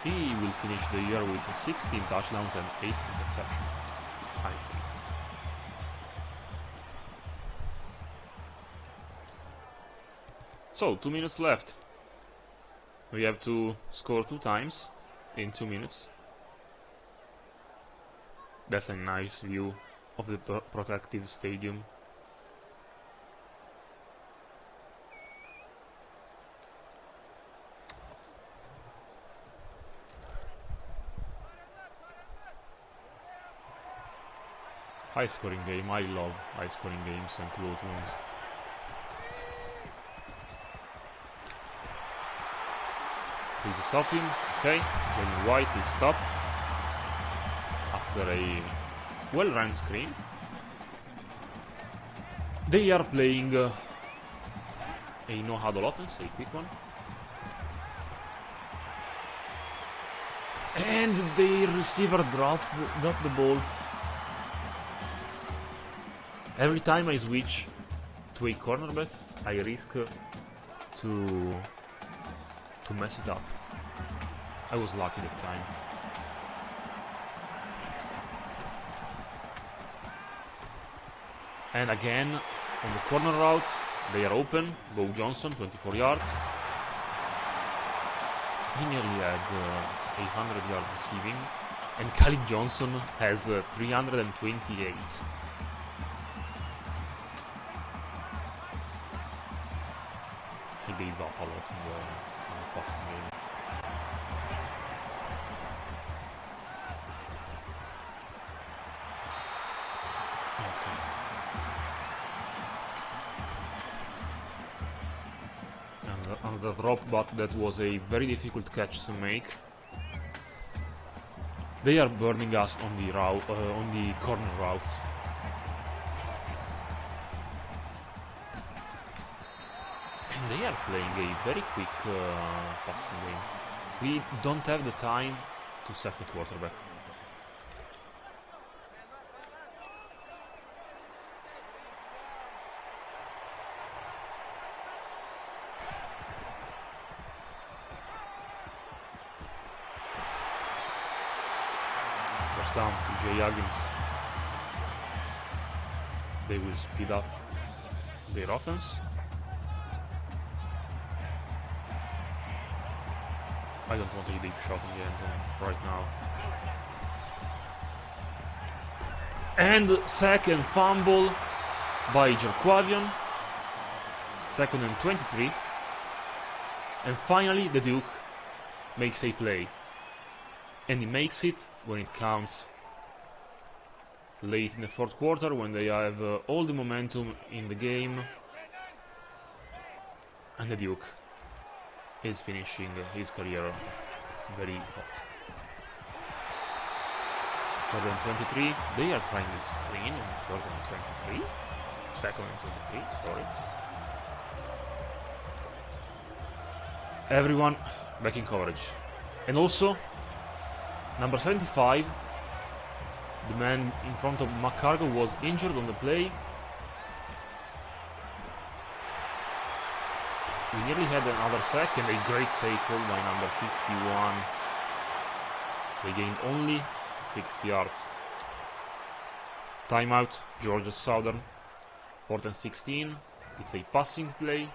He will finish the year with 16 touchdowns and 8 interceptions, I think. So, 2 minutes left. We have to score 2 times in 2 minutes. That's a nice view of the protective stadium. High scoring game, I love high scoring games and close ones. Please stop him, okay. Jamie White is stopped after a well-run screen. They are playing a no-huddle offense, a quick one. And the receiver dropped the ball. Every time I switch to a cornerback, I risk to mess it up. I was lucky that time. And again, on the corner route, they are open. Bo Johnson, 24 yards. He nearly had 100-yard receiving. And Khalid Johnson has 328. He gave up a lot in the passing game. Okay. And the drop, but that was a very difficult catch to make. They are burning us on the route, on the corner routes. And they are playing a very quick passing game. We don't have the time to sack the quarterback. First down to Jay Huggins. They will speed up their offense. I don't want a deep shot in the end zone right now. And second fumble by Jerquavion. 2nd and 23. And finally the Duke makes a play. And he makes it when it counts. Late in the 4th quarter, when they have all the momentum in the game. And the Duke is finishing his career very hot. 3rd and 23. They are trying to screen on 3rd and 23. 2nd and 23, sorry. Everyone back in coverage. And also, number 75, the man in front of McCargo, was injured on the play. We nearly had another sack and a great tackle by number 51. They gained only 6 yards. Timeout, Georgia Southern. 4th and 16. It's a passing play.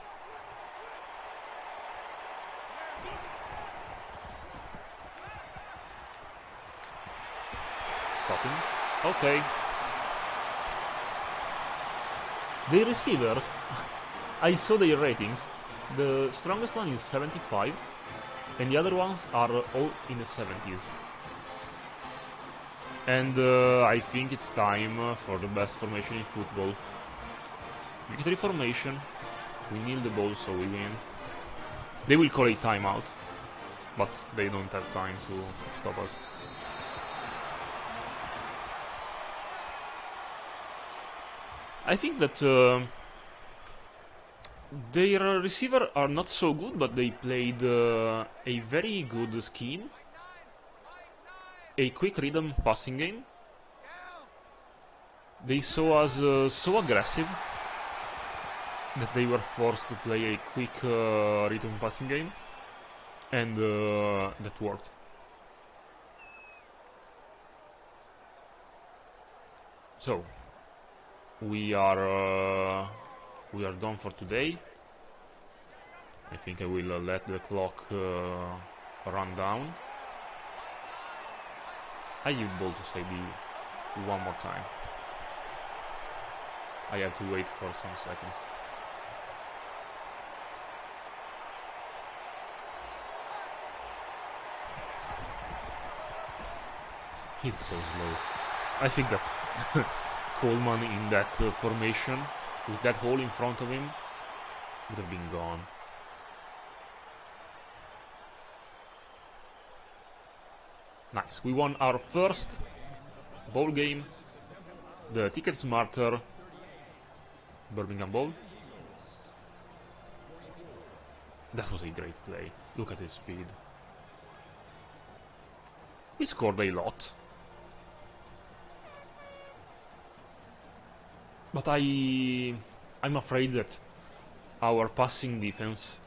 Stopping. Okay. The receivers, I saw their ratings. The strongest one is 75, and the other ones are all in the 70s. And I think it's time for the best formation in football. Victory formation. We kneel the ball, so we win. They will call a timeout, but they don't have time to stop us. I think that their receiver are not so good, but they played a very good scheme. A quick rhythm passing game. They saw us so aggressive that they were forced to play a quick rhythm passing game, and that worked. So we are done for today. I think I will let the clock run down. I give ball to Saidi one more time. I have to wait for some seconds. He's so slow. I think that Coleman in that formation, with that hole in front of him, would have been gone. Nice. We won our first bowl game, the TicketSmarter Birmingham Bowl. That was a great play. Look at his speed. We scored a lot. But I'm afraid that our passing defense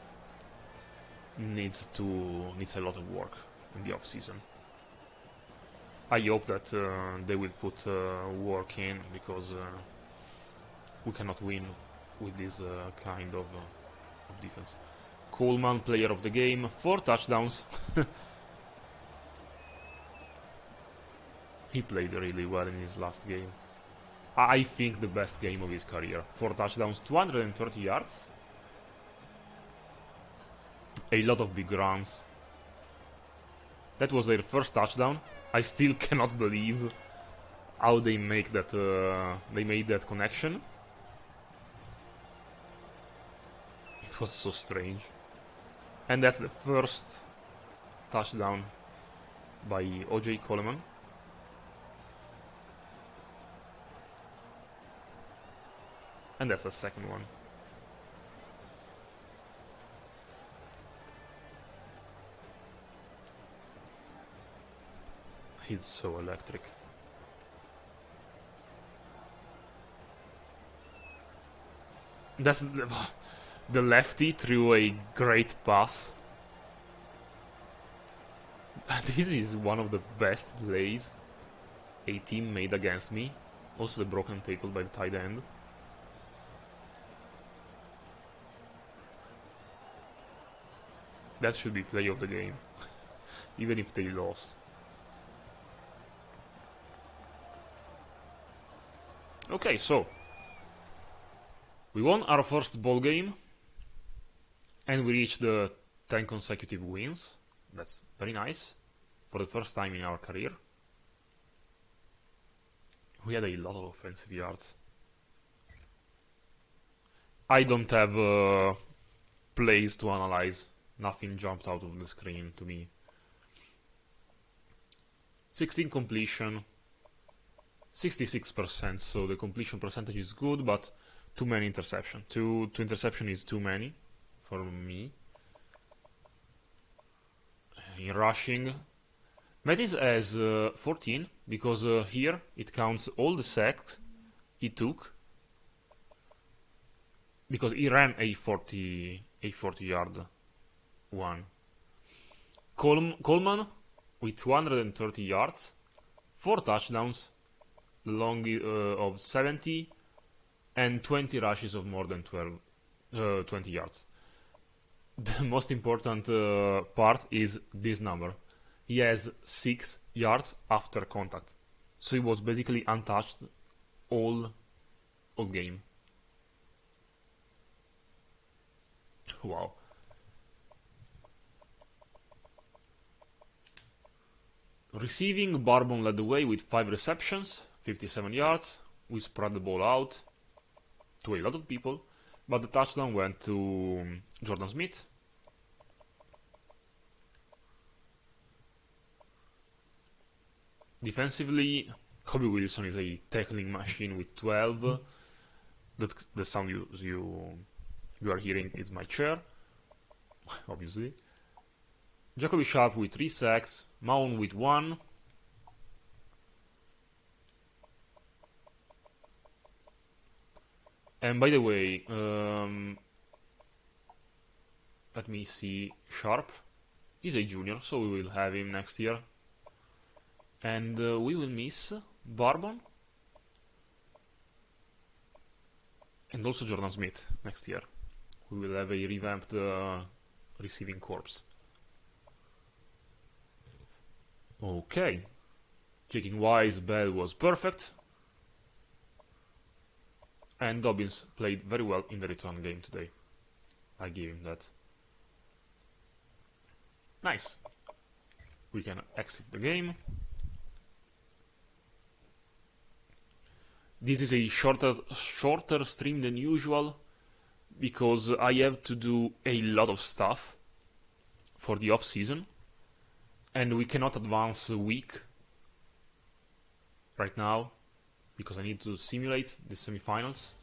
needs a lot of work in the off-season. I hope that they will put work in, because we cannot win with this kind of defense. Coleman, player of the game, 4 touchdowns. He played really well in his last game. I think the best game of his career. 4 touchdowns, 230 yards. A lot of big runs. That was their first touchdown. I still cannot believe how they make that. They made that connection. It was so strange. And that's the first touchdown by O.J. Coleman. And that's the second one. He's so electric. That's the lefty threw a great pass. This is one of the best plays a team made against me. Also the broken tackle by the tight end. That should be play of the game. even if they lost. Okay, so we won our first bowl game, and we reached the 10 consecutive wins. That's very nice, for the first time in our career. We had a lot of offensive yards. I don't have plays to analyze. Nothing jumped out of the screen to me. 16 completion, 66%, so the completion percentage is good, but too many interceptions. Two interception is too many for me. In rushing, Metis has 14, because here it counts all the sacks he took, because he ran a 40 yard one. Coleman with 230 yards, 4 touchdowns, long of 70, and 20 rushes of more than 20 yards. The most important part is this number. He has 6 yards after contact, so he was basically untouched all game. Wow. Receiving, Barbon led the way with 5 receptions, 57 yards. We spread the ball out to a lot of people, but the touchdown went to Jordan Smith. Defensively, Kobe Wilson is a tackling machine with 12. The sound you are hearing is my chair, obviously. Jacoby Sharp with 3 sacks, Maun with 1. And by the way, let me see, Sharp is a junior, so we will have him next year. And we will miss Barbon and also Jordan Smith next year. We will have a revamped receiving corps. Okay, kicking wise, Bell was perfect, and Dobbins played very well in the return game today. I give him that. Nice. We can exit the game. This is a shorter stream than usual, because I have to do a lot of stuff for the off season, and we cannot advance a week right now because I need to simulate the semifinals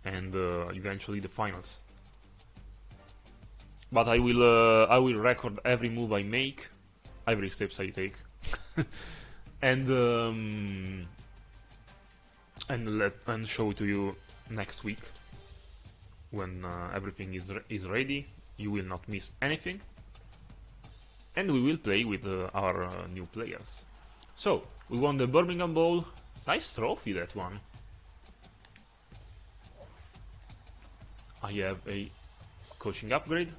and eventually the finals. But I will record every move I make, every steps I take, and show it to you next week when everything is ready. You will not miss anything, and we will play with our new players. So we won the Birmingham Bowl. Nice trophy, that one. I have a coaching upgrade.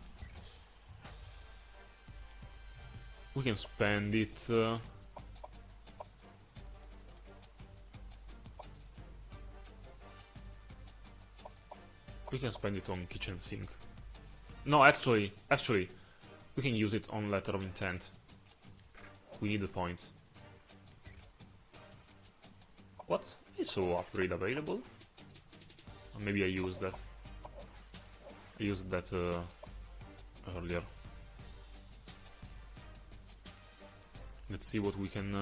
We can spend it. We can spend it on kitchen sink. No, actually, we can use it on letter of intent. We need the points. What? I saw upgrade available. Or maybe I used that. I used that earlier. Let's see what we can.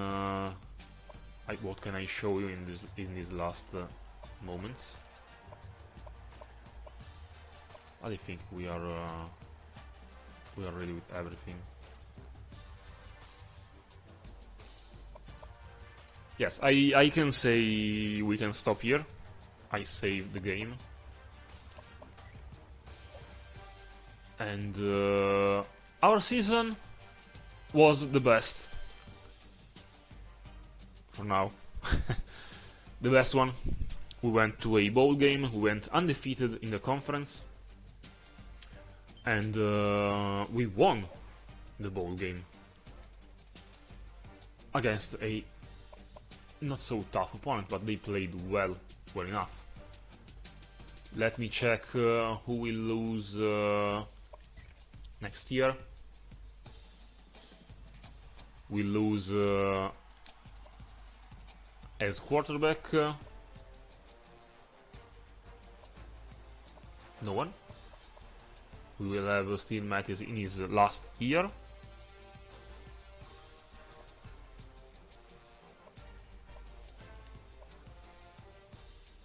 What can I show you in these last moments? I think we are ready with everything. Yes, I can say we can stop here. I saved the game. And our season was the best. For now. The best one. We went to a bowl game, we went undefeated in the conference. And we won the bowl game. against a not so tough opponent, but they played well enough. Let me check who will lose next year. We lose as quarterback. No one. We will have still Mattis in his last year.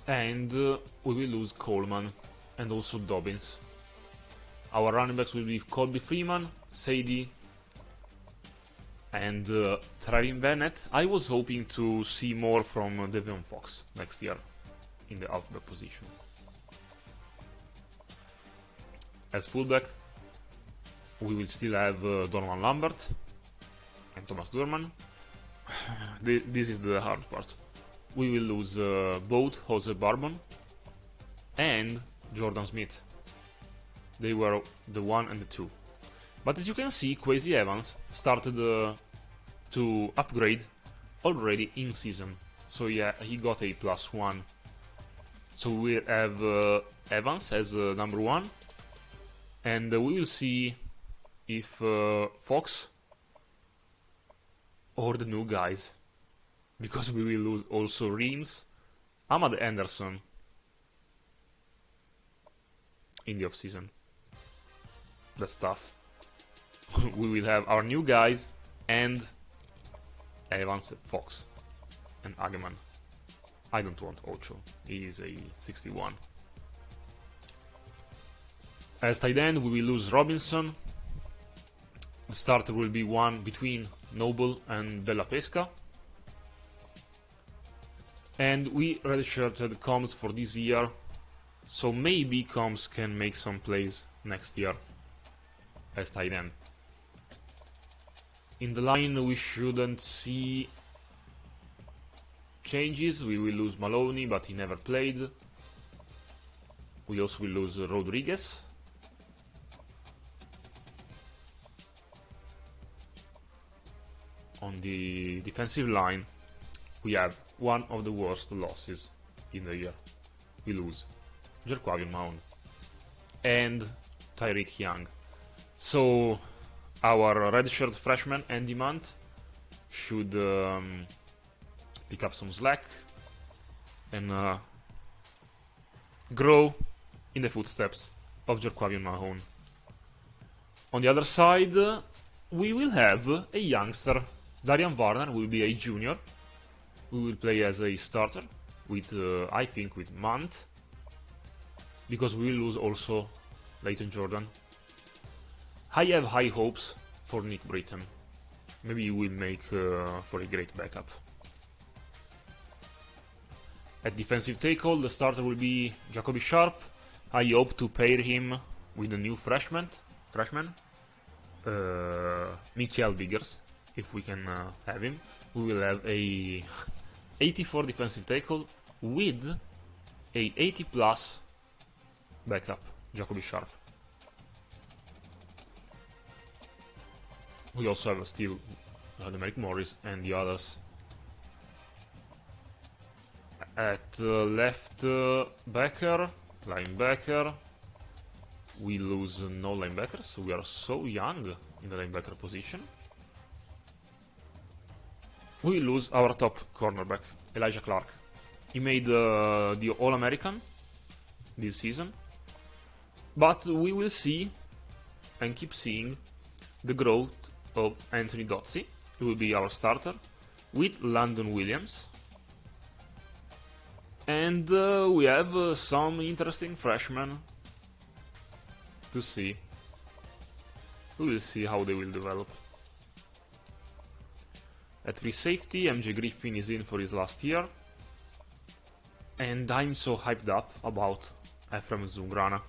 And we will lose Coleman and also Dobbins. Our running backs will be Colby Freeman, Sadie, and Trevin Bennett. I was hoping to see more from Devon Fox next year in the halfback position. As fullback, we will still have Donovan Lambert and Thomas Durman. This is the hard part. We will lose both Jose Barbon and Jordan Smith. They were the 1 and the 2. But as you can see, Kwesi Evans started to upgrade already in season. So yeah, he got a +1. So we have Evans as number 1. And we will see if Fox or the new guys, because we will lose also Reams, Ahmad Anderson in the off-season. That's tough. We will have our new guys and Evans, Fox, and Ageman. I don't want Ocho. He is a 61. As tight end, we will lose Robinson. The starter will be one between Noble and Della Pesca. And we redshirted Combs for this year, so maybe Combs can make some plays next year as tight end. In the line, we shouldn't see changes. We will lose Maloney, but he never played. We also will lose Rodriguez. On the defensive line, we have one of the worst losses in the year. We lose Jerquavion Mahon and Tyreek Young. So our redshirt freshman Andy Munt should pick up some slack and grow in the footsteps of Jerquavion Mahon. On the other side, we will have a youngster. Darian Warner will be a junior. We will play as a starter with, I think, with Munt, because we will lose also Leighton Jordan. I have high hopes for Nick Britton. Maybe he will make for a great backup. At defensive tackle, the starter will be Jacoby Sharp. I hope to pair him with the new freshman, Mikael Biggers, if we can have him. We will have a 84 defensive tackle with a 80 plus backup, Jacoby Sharp. We also have still Demaric Morris and the others. At left backer, linebacker, we lose no linebackers. We are so young in the linebacker position. We lose our top cornerback, Elijah Clark. He made the All-American this season. But we will see and keep seeing the growth of Anthony Dotsie. He will be our starter with Landon Williams. And we have some interesting freshmen to see. We will see how they will develop. At free safety, MJ Griffin is in for his last year. And I'm so hyped up about Ephraim Zungrana.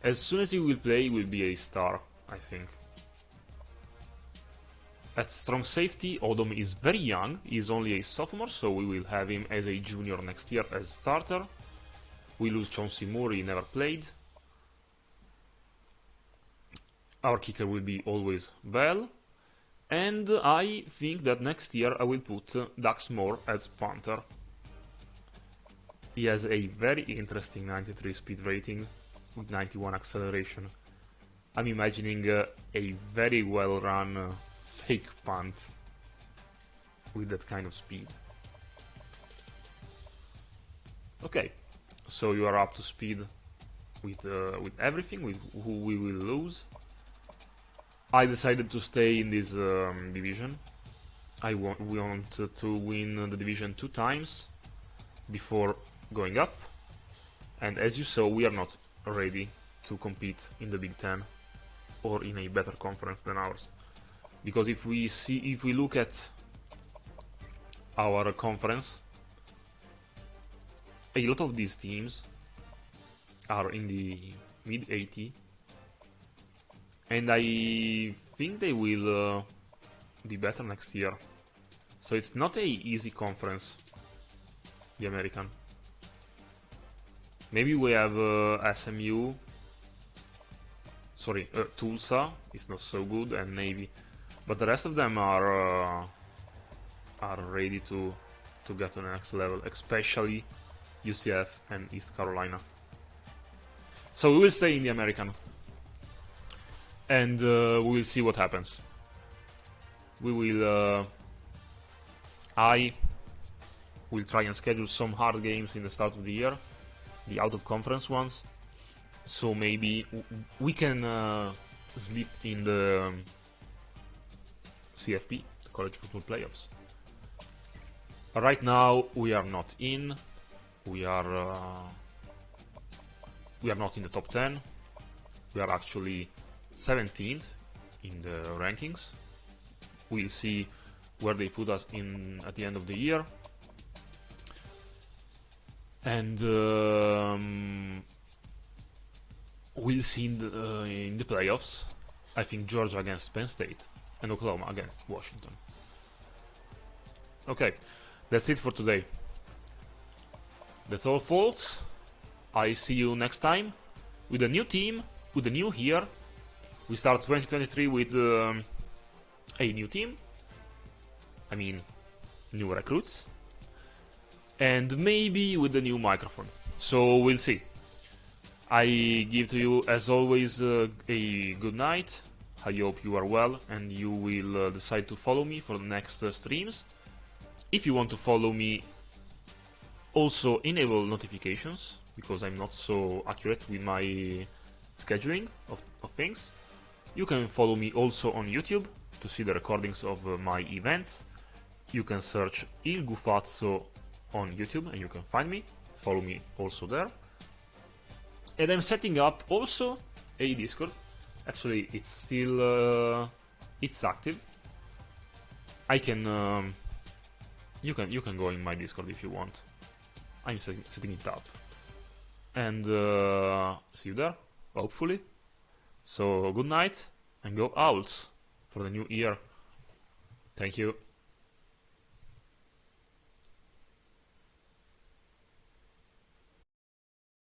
As soon as he will play, he will be a star, I think. At strong safety, Odom is very young. He is only a sophomore, so we will have him as a junior next year as starter. We lose Chauncey Moore, he never played. Our kicker will be always Bell. And I think that next year I will put Dax Moore as punter. He has a very interesting 93 speed rating with 91 acceleration. I'm imagining a very well run fake punt with that kind of speed. Okay, so you are up to speed with everything, with who we will lose. I decided to stay in this division. We want to win the division 2 times before going up, and as you saw, we are not ready to compete in the Big Ten or in a better conference than ours, because if we look at our conference, a lot of these teams are in the mid 80, and I think they will be better next year. So it's not a easy conference, the American. Maybe we have SMU, sorry, Tulsa is not so good, and Navy, but the rest of them are ready to get to the next level, especially UCF and East Carolina. So we will stay in the American, and we will see what happens. We will, I will try and schedule some hard games in the start of the year, the out-of-conference ones, so maybe we can sleep in the CFP, the College Football Playoffs. But right now we are not in. We are not in the top 10. We are actually 17th in the rankings. We'll see where they put us in at the end of the year. And we'll see in the playoffs. I think Georgia against Penn State and Oklahoma against Washington. Okay, that's it for today. That's all, folks. I see you next time with a new team, with a new year. We start 2023 with a new team. I mean, new recruits. And maybe with a new microphone. So we'll see. I give to you, as always, a good night. I hope you are well and you will decide to follow me for the next streams. If you want to follow me, also enable notifications, because I'm not so accurate with my scheduling of things. You can follow me also on YouTube to see the recordings of my events. You can search Il Gufazzo on YouTube and you can find me. Follow me also there. And I'm setting up also a Discord. Actually, it's still it's active. I can you can go in my Discord if you want. I'm setting it up, and see you there, hopefully. So good night and go Owls for the new year. Thank you.